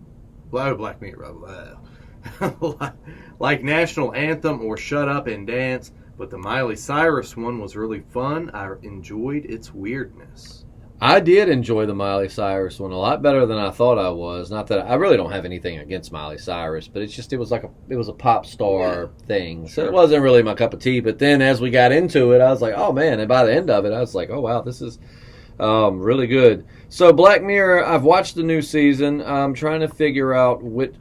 Black Mirror. Blah. Like National Anthem or Shut Up and Dance. But the Miley Cyrus one was really fun. I enjoyed its weirdness. I did enjoy the Miley Cyrus one a lot better than I thought I was. Not that I really don't have anything against Miley Cyrus, but it's just it was a pop star thing. So Sure. it wasn't really my cup of tea. But then as we got into it, I was like, oh man! And by the end of it, I was like, oh wow, this is really good. So Black Mirror, I've watched the new season. I'm trying to figure out what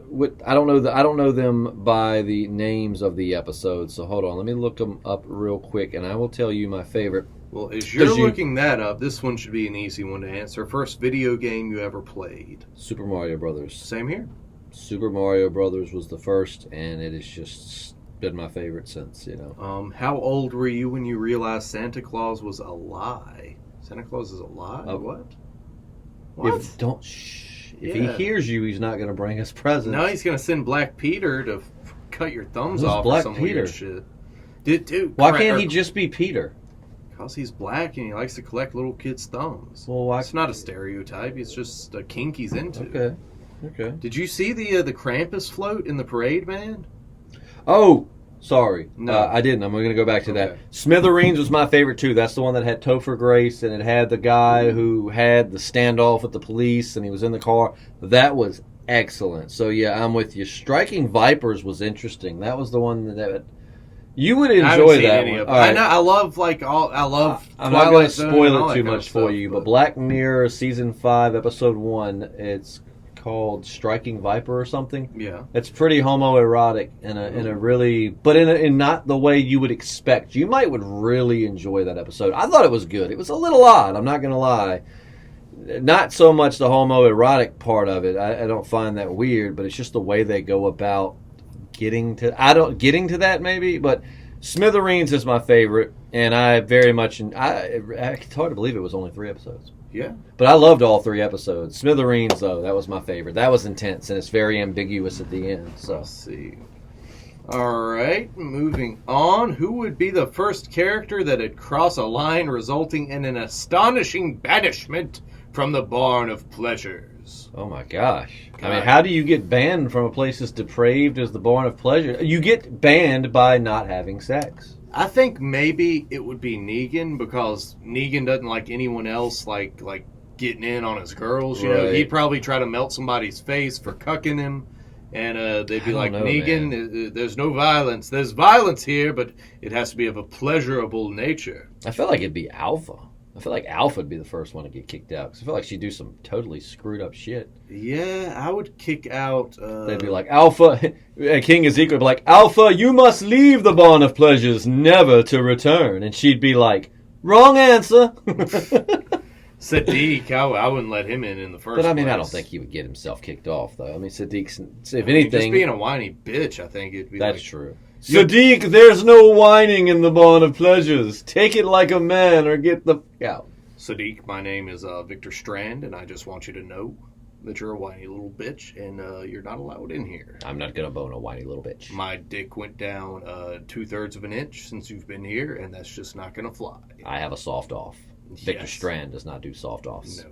I don't know them by the names of the episodes. So hold on, let me look them up real quick, and I will tell you my favorite. Well, as you're looking that up, this one should be an easy one to answer. First video game you ever played? Super Mario Brothers. Same here. Super Mario Brothers was the first, and it has just been my favorite since. How old were you when you realized Santa Claus was a lie? Santa Claus is a lie? What? If he hears you, he's not going to bring us presents. Now he's going to send Black Peter to cut your thumbs Who's off Black or some Peter? weird shit. Dude, Why can't he just be Peter? Because he's black and he likes to collect little kids' thumbs. Well, why? It's not a stereotype. It's just a kink he's into. Okay. Did you see the Krampus float in the parade, man? Oh, sorry. No. I didn't. I'm going to go back to that. Okay. Smithereens was my favorite, too. That's the one that had Topher Grace, and it had the guy who had the standoff with the police, and he was in the car. That was excellent. So, yeah, I'm with you. Striking Vipers was interesting. That was the one that you would enjoy that one. All right. I know. I love. I'm not going to Twilight Zone and spoil all it that too kind of much for stuff, you, but Black Mirror Season 5, Episode 1, it's called Striking Viper or something. Yeah. It's pretty homoerotic in a really, but in not the way you would expect. You would really enjoy that episode. I thought it was good. It was a little odd, I'm not going to lie. Not so much the homoerotic part of it. I don't find that weird, but it's just the way they go about getting to that maybe, but Smithereens is my favorite, and I very much it's hard to believe it was only 3 episodes. Yeah. But I loved all 3 episodes. Smithereens, though, that was my favorite. That was intense, and it's very ambiguous at the end. So Let's see. All right, moving on. Who would be the first character that had crossed a line resulting in an astonishing banishment from the Barn of Pleasures? oh my gosh. I mean, how do you get banned from a place as depraved as the Barn of Pleasure? You get banned by not having sex. I think maybe it would be Negan because Negan doesn't like anyone else like getting in on his girls. You know, Right. he'd probably try to melt somebody's face for cucking him. And they'd be I like, don't know, Negan, there's no violence. There's violence here, but it has to be of a pleasurable nature. I feel like it'd be Alpha. I feel like Alpha would be the first one to get kicked out because I feel like she'd do some totally screwed up shit. Yeah, I would kick out. They'd be like, Alpha, King Ezekiel would be like, Alpha, you must leave the Barn of Pleasures, never to return. And she'd be like, wrong answer. Sadiq, I wouldn't let him in the first place. But I mean, I don't think he would get himself kicked off, though. I mean, Sadiq's, if anything. Just being a whiny bitch, I think it'd be That's true. Sadiq, there's no whining in the Barn of Pleasures. Take it like a man or get the f*** out. Sadiq, my name is Victor Strand, and I just want you to know that you're a whiny little bitch, and you're not allowed in here. I'm not going to bone a whiny little bitch. My dick went down 2/3 of an inch since you've been here, and that's just not going to fly. I have a soft off. Victor Strand does not do soft offs. No.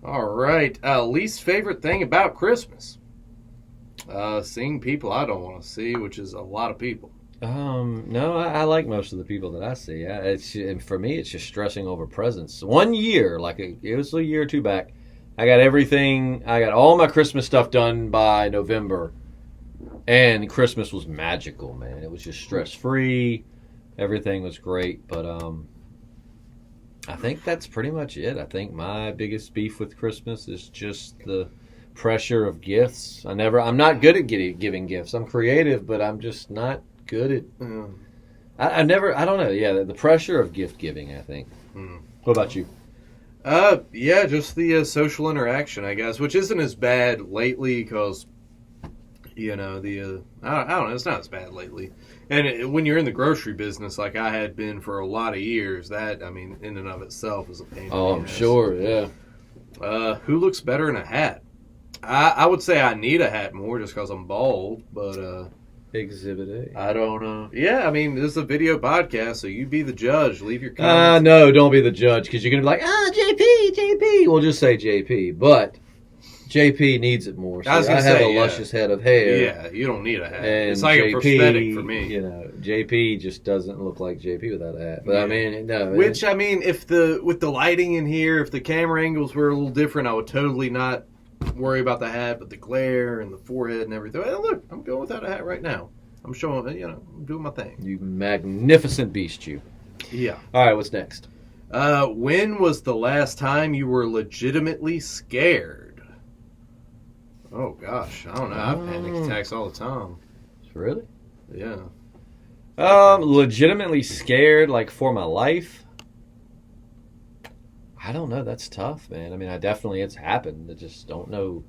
All right. Least favorite thing about Christmas? Seeing people I don't want to see, which is a lot of people. No, I like most of the people that I see. And for me, it's just stressing over presents. 1 year, it was a year or two back, I got all my Christmas stuff done by November, and Christmas was magical, man. It was just stress-free. Everything was great, but I think that's pretty much it. I think my biggest beef with Christmas is just the pressure of gifts. I'm not good at giving gifts. I'm creative, but I'm just not good at. I don't know. Yeah, the pressure of gift giving, I think. What about you? Yeah, just the social interaction, I guess, which isn't as bad lately because, I don't know, it's not as bad lately. And when you're in the grocery business, like I had been for a lot of years, that, I mean, in and of itself is a pain. Oh, I'm sure, yeah. Who looks better in a hat? I would say I need a hat more just because I'm bald, but Exhibit A. I don't know. Yeah, I mean, this is a video podcast, so you be the judge. Leave your comments. No, don't be the judge, because you're going to be like, JP. We'll just say JP, but JP needs it more. So I have a luscious head of hair. Yeah, you don't need a hat. And it's like JP, a prosthetic for me. JP just doesn't look like JP without a hat. But I mean, no. Which, I mean, with the lighting in here, if the camera angles were a little different, I would totally not worry about the hat, but the glare and the forehead and everything. Hey, look, I'm going without a hat right now. I'm showing, I'm doing my thing. You magnificent beast, you. Yeah. All right, what's next? When was the last time you were legitimately scared? Oh, gosh. I don't know. I have panic attacks all the time. Really? Yeah. Legitimately scared, like, for my life? I don't know. That's tough, man. I mean, it's happened. I just don't know.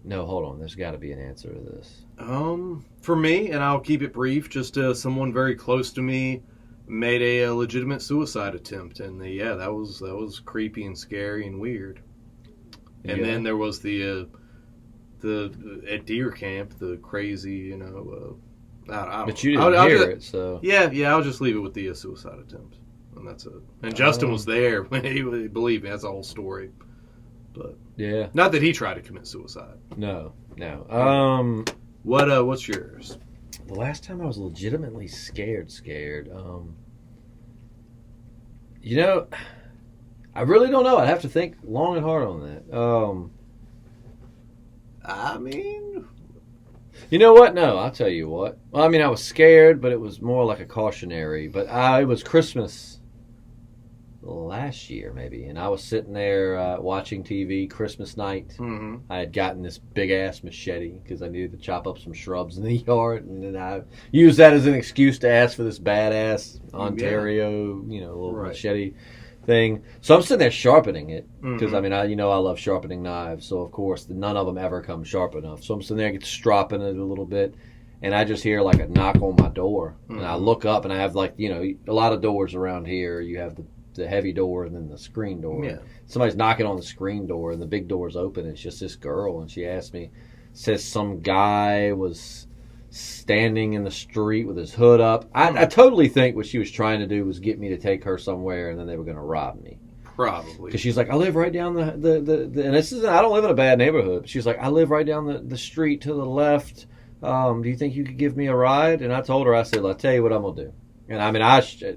No, hold on. There's got to be an answer to this. For me, and I'll keep it brief, just someone very close to me made a legitimate suicide attempt, and that was creepy and scary and weird. And then there was the at deer camp, the crazy, I don't But you didn't hear it, so yeah. I'll just leave it with the suicide attempt. And that's it. And Justin was there when he believed me. That's the whole story. But yeah, not that he tried to commit suicide. No. What's yours? The last time I was legitimately scared. I really don't know. I'd have to think long and hard on that. I mean, you know what? No, I'll tell you what. Well, I mean, I was scared, but it was more like a cautionary. But it was Christmas last year, maybe, and I was sitting there watching TV Christmas night. Mm-hmm. I had gotten this big-ass machete because I needed to chop up some shrubs in the yard, and then I used that as an excuse to ask for this badass Ontario, little machete thing. So I'm sitting there sharpening it because, I mean, I love sharpening knives, so of course none of them ever come sharp enough. So I'm sitting there, get stropping it a little bit, and I just hear like a knock on my door, and I look up, and I have a lot of doors around here. You have the heavy door and then the screen door. Yeah. Somebody's knocking on the screen door and the big door's open, and it's just this girl, and she asked me, says some guy was standing in the street with his hood up. I totally think what she was trying to do was get me to take her somewhere, and then they were going to rob me. Probably. Because she's like, I live right down the and I don't live in a bad neighborhood, but she's like, I live right down the street to the left. Do you think you could give me a ride? And I told her, I said, I'll tell you what I'm going to do. And I mean,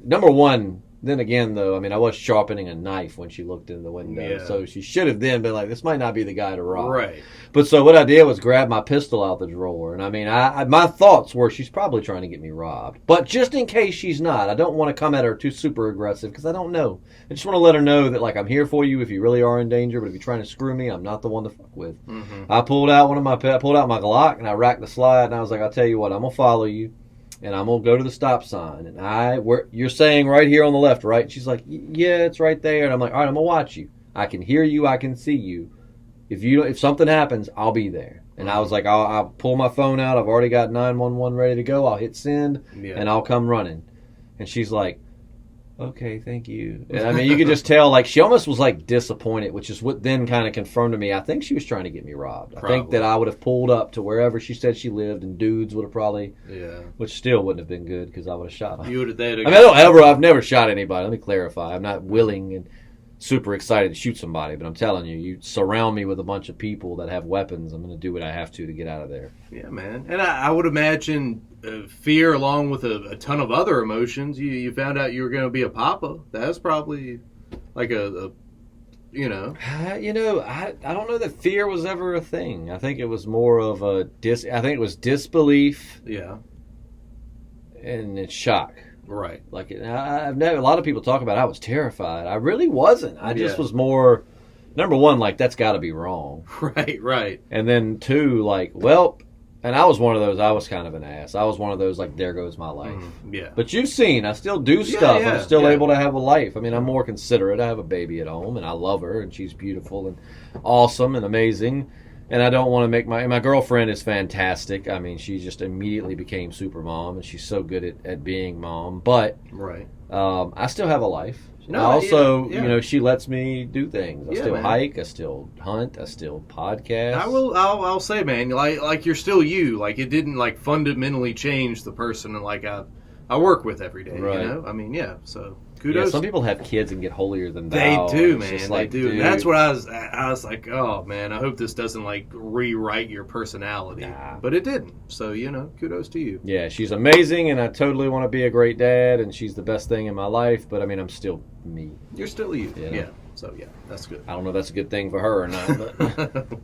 number one, Then again, though, I mean, I was sharpening a knife when she looked in the window, Yeah. so she should have then been like, "This might not be the guy to rob." Right. But so what I did was grab my pistol out the drawer, and I mean, my thoughts were she's probably trying to get me robbed. But just in case she's not, I don't want to come at her too super aggressive because I don't know. I just want to let her know that like I'm here for you if you really are in danger. But if you're trying to screw me, I'm not the one to fuck with. Mm-hmm. I pulled out my Glock and I racked the slide, and I was like, "I'll tell you what, I'm gonna follow you." And I'm going to go to the stop sign. And you're saying right here on the left, right? And she's like, yeah, it's right there. And I'm like, all right, I'm going to watch you. I can hear you. I can see you. If something happens, I'll be there. And I was like, I'll pull my phone out. I've already got 911 ready to go. I'll hit send and I'll come running. And she's like, okay, thank you. And I mean, you could just tell, like, she almost was, like, disappointed, which is what then kind of confirmed to me. I think she was trying to get me robbed. I think that I would have pulled up to wherever she said she lived, and dudes would have probably, which still wouldn't have been good because I would have shot them. I've never shot anybody. Let me clarify. I'm not willing and super excited to shoot somebody, but I'm telling you, you surround me with a bunch of people that have weapons, I'm going to do what I have to get out of there. Yeah, man. And I would imagine fear along with a ton of other emotions. You found out you were going to be a papa. That's probably like I don't know that fear was ever a thing. I think it was more of I think it was disbelief. Yeah. And it's shock. Right. Like a lot of people talk about I was terrified. I really wasn't. I just was more, number one, like that's got to be wrong. Right. And then two, like, well, and I was one of those, I was kind of an ass. I was one of those, like, there goes my life. Yeah. But you've seen, I still do stuff. I'm still able to have a life. I mean, I'm more considerate. I have a baby at home, and I love her, and she's beautiful and awesome and amazing. And I don't want to make my girlfriend is fantastic. I mean, she just immediately became super mom, and she's so good at being mom. But I still have a life. No, I also, she lets me do things. I still hike. I still hunt. I still podcast. I'll say, man, like you're still you. Like it didn't like fundamentally change the person and like I work with every day. Right. You know, I mean, so kudos. Yeah, some people have kids and get holier than thou. They do, man. They do. And that's what I was like, oh man, I hope this doesn't like rewrite your personality. Nah. But it didn't. So kudos to you. Yeah, she's amazing, and I totally want to be a great dad, and she's the best thing in my life. But I mean, I'm still me. You're still you. Yeah. So that's good. I don't know if that's a good thing for her or not. But.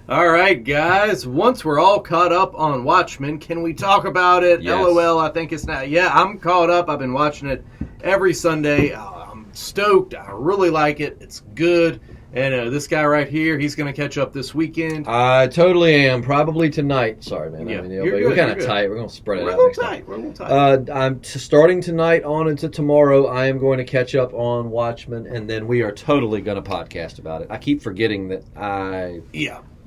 All right, guys. Once we're all caught up on Watchmen, can we talk about it? Yes. LOL, I think it's not. Yeah, I'm caught up. I've been watching it every Sunday. I'm stoked. I really like it. It's good. And this guy right here, he's going to catch up this weekend. I totally am. Probably tonight. Sorry, man. Yeah, we're kind of tight. We're going to spread it out next time. We're a little tight. I'm starting tonight on into tomorrow. I am going to catch up on Watchmen, and then we are totally going to podcast about it. I keep forgetting that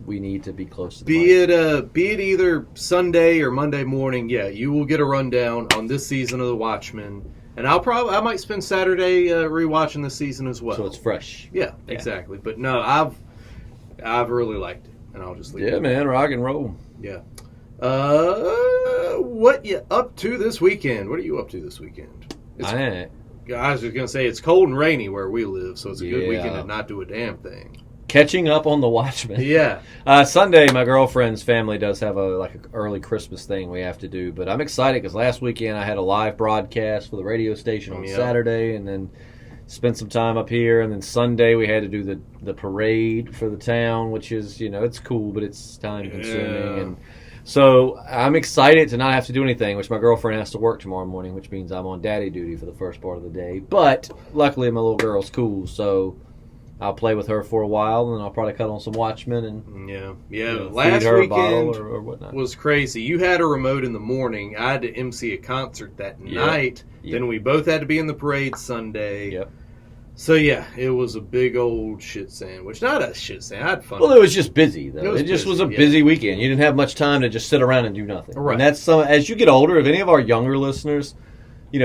we need to be close to the mic. Be it either Sunday or Monday morning, you will get a rundown on this season of The Watchmen. And I might spend Saturday rewatching this season as well. So it's fresh. Yeah, exactly. But no, I've really liked it, and I'll just leave it. Yeah, man, rock and roll. Yeah. What you up to this weekend? What are you up to this weekend? I was just gonna say it's cold and rainy where we live, so it's a good weekend to not do a damn thing. Catching up on the Watchmen. Yeah. Sunday, my girlfriend's family does have an early Christmas thing we have to do, but I'm excited because last weekend I had a live broadcast for the radio station on Saturday, and then spent some time up here, and then Sunday we had to do the parade for the town, which is it's cool, but it's time consuming, and so I'm excited to not have to do anything, which my girlfriend has to work tomorrow morning, which means I'm on daddy duty for the first part of the day. But luckily my little girl's cool, so I'll play with her for a while, and then I'll probably cut on some Watchmen and last feed her weekend a bottle or whatnot. Was crazy. You had a remote in the morning. I had to MC a concert that night. Yep. Then we both had to be in the parade Sunday. Yep. So it was a big old shit sandwich. Not a shit sandwich. I had fun. Well, it was just busy though. It just was a busy weekend. You didn't have much time to just sit around and do nothing. Right. And that's as you get older. If any of our younger listeners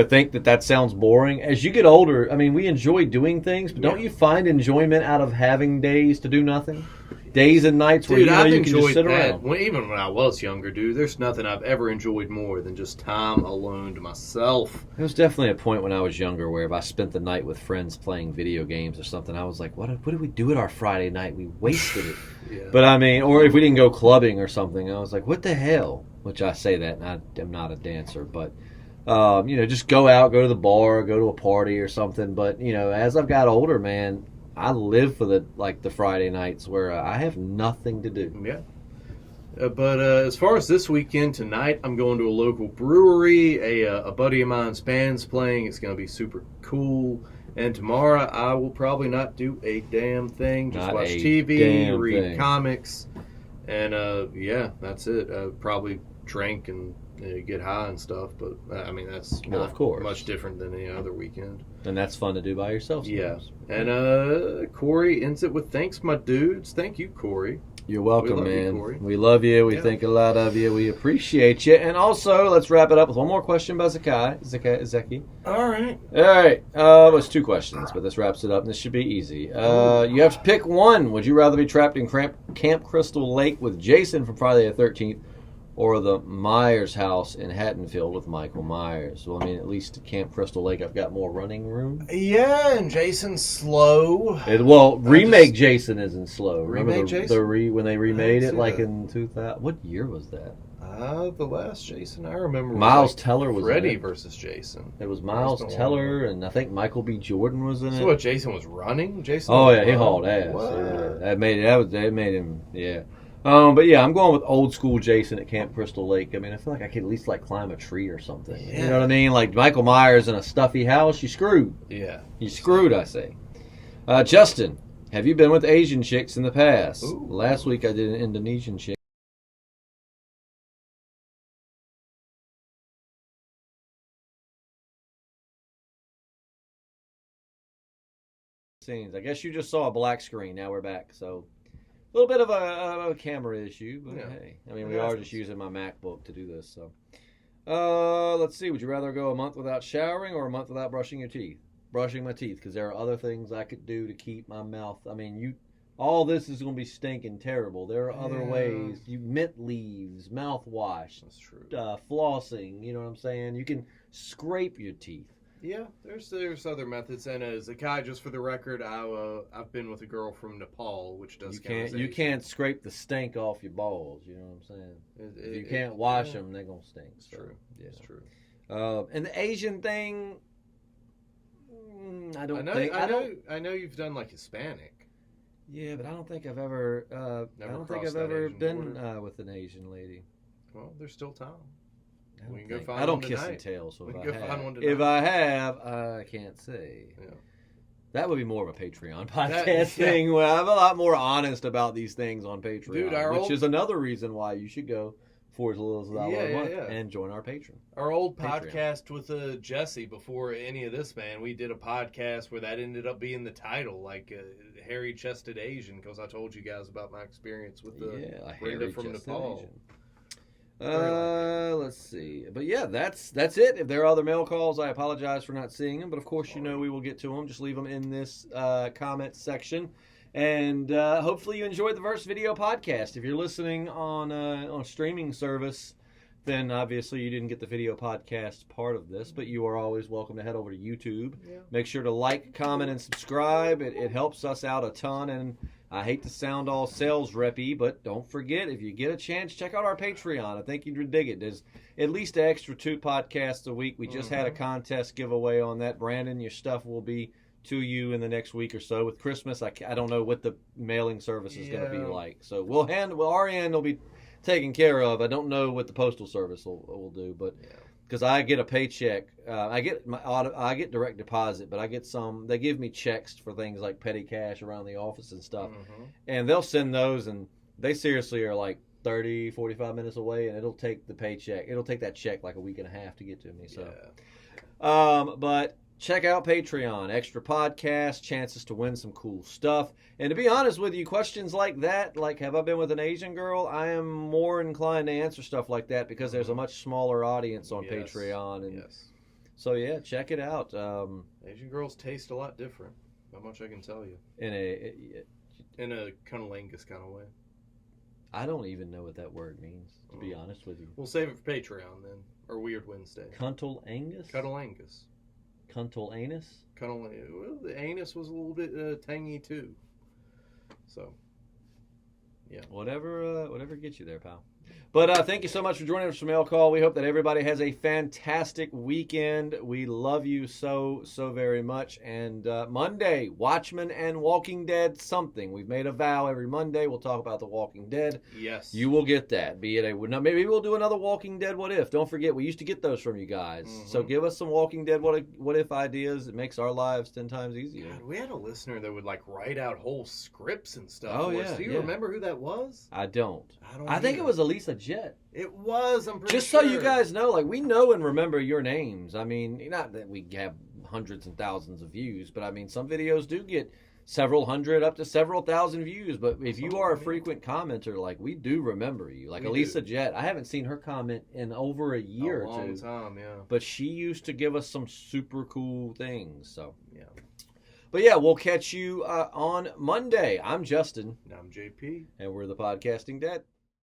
think that sounds boring. As you get older, I mean, we enjoy doing things, but don't you find enjoyment out of having days to do nothing? Days and nights where you can just sit around. Even when I was younger, dude, there's nothing I've ever enjoyed more than just time alone to myself. There was definitely a point when I was younger where if I spent the night with friends playing video games or something, I was like, what did we do at our Friday night? We wasted it. But I mean, or if we didn't go clubbing or something, I was like, what the hell? Which I say that, and I am not a dancer, but Just go out, go to the bar, go to a party or something. But as I've got older, man, I live for the Friday nights where I have nothing to do. Yeah. But as far as this weekend, tonight I'm going to a local brewery. A buddy of mine's band's playing. It's going to be super cool. And tomorrow I will probably not do a damn thing. Just watch TV, read comics, and that's it. Probably drink and get high and stuff. But that's not of course much different than any other weekend. And that's fun to do by yourself sometimes. Yeah. And Corey ends it with thanks, my dudes. Thank you, Corey. You're welcome, man. Corey. We love you. We think a lot of you. We appreciate you. And also, let's wrap it up with one more question by Zeki. All right. It's 2 questions, but this wraps it up, and this should be easy. You have to pick one. Would you rather be trapped in Camp Crystal Lake with Jason from Friday the 13th or the Myers house in Haddonfield with Michael Myers? Well, at least at Camp Crystal Lake, I've got more running room. Yeah, and Jason's slow. Remake Jason isn't slow. Remake Jason? When they remade it, in 2000. What year was that? The last Jason I remember Miles Teller was Freddy in it. versus Jason. It was Miles Teller, and I think Michael B. Jordan was in it. So what, Jason was running? Jason? Oh, yeah, he hauled ass. What? Yeah. That made him, yeah. But yeah, I'm going with old school Jason at Camp Crystal Lake. I feel like I could at least climb a tree or something. Yeah. You know what I mean? Like Michael Myers in a stuffy house, you screwed. Yeah. You screwed, I say. Justin, have you been with Asian chicks in the past? Ooh. Last week I did an Indonesian chick. Scenes. I guess you just saw a black screen. Now we're back. So a little bit of a camera issue, but hey, we are just using my MacBook to do this. So let's see. Would you rather go a month without showering or a month without brushing your teeth? Brushing my teeth, because there are other things I could do to keep my mouth. All this is going to be stinking terrible. There are other ways. Mint leaves, mouthwash. That's true. Flossing. You know what I'm saying? You can scrape your teeth. Yeah, there's other methods, and as a guy, just for the record, I've been with a girl from Nepal, which does you can't scrape the stink off your balls. You know what I'm saying? If you can't wash them, they're gonna stink. It's true. Yeah. It's true. And the Asian thing, I know you've done like Hispanic. Yeah, but I don't think I've ever. Been with an Asian lady. Well, there's still time. I don't kiss and tell, so if I have, I can't say. Yeah. That would be more of a Patreon podcast thing where I'm a lot more honest about these things on Patreon, dude, which is another reason why you should go for as little as $1 a month and join our Patreon. Our old podcast with Jesse before any of this, man, we did a podcast where that ended up being the title, like hairy-chested Asian, because I told you guys about my experience with Brenda from Nepal. Asian. Let's see. But yeah, that's it. If there are other mail calls, I apologize for not seeing them. But of course, we will get to them. Just leave them in this comment section. And hopefully you enjoyed the Verse Video Podcast. If you're listening on a streaming service, then obviously you didn't get the video podcast part of this. But you are always welcome to head over to YouTube. Yeah. Make sure to like, comment, and subscribe. It helps us out a ton. And I hate to sound all sales rep-y, but don't forget, if you get a chance, check out our Patreon. I think you'd dig it. There's at least an extra 2 podcasts a week. We just had a contest giveaway on that. Brandon, your stuff will be to you in the next week or so. With Christmas, I don't know what the mailing service is going to be like. So our end will be taken care of. I don't know what the postal service will do, but because I get a paycheck, I get direct deposit, but I get some. They give me checks for things like petty cash around the office and stuff, and they'll send those, and they seriously are like 30, 45 minutes away, and it'll take the paycheck. It'll take that check like a week and a half to get to me. So, but check out Patreon, extra podcasts, chances to win some cool stuff. And to be honest with you, questions like that, like have I been with an Asian girl, I am more inclined to answer stuff like that because there's a much smaller audience on Patreon. And so yeah, check it out. Asian girls taste a lot different. Not much I can tell you. In a cunnilingus kind of way. I don't even know what that word means, to be honest with you. We'll save it for Patreon then, or Weird Wednesday. Cunnilingus? Cunnilingus. Cuntal anus? Well, the anus was a little bit tangy too. So, yeah. Whatever gets you there, pal. But thank you so much for joining us for Mail Call. We hope that everybody has a fantastic weekend. We love you so very much. And Monday, Watchmen and Walking Dead something. We've made a vow every Monday. We'll talk about The Walking Dead. Yes. You will get that. Be it maybe we'll do another Walking Dead What If. Don't forget, we used to get those from you guys. Mm-hmm. So give us some Walking Dead What If ideas. It makes our lives 10 times easier. God, we had a listener that would like write out whole scripts and stuff. Oh, for us. yeah, Do you yeah. remember who that was? I don't. I think either. it was Elisa Jett. It was. I'm pretty Just sure. so you guys know, like, we know and remember your names. I mean, not that we have hundreds and thousands of views, but I mean, some videos do get several hundred up to several thousand views. But if you are a frequent commenter, like, we do remember you. Like Elisa Jett, I haven't seen her comment in over a year or two. A long time, yeah. But she used to give us some super cool things. So Yeah. But yeah, we'll catch you on Monday. I'm Justin. And I'm JP. And we're the Podcasting Dead.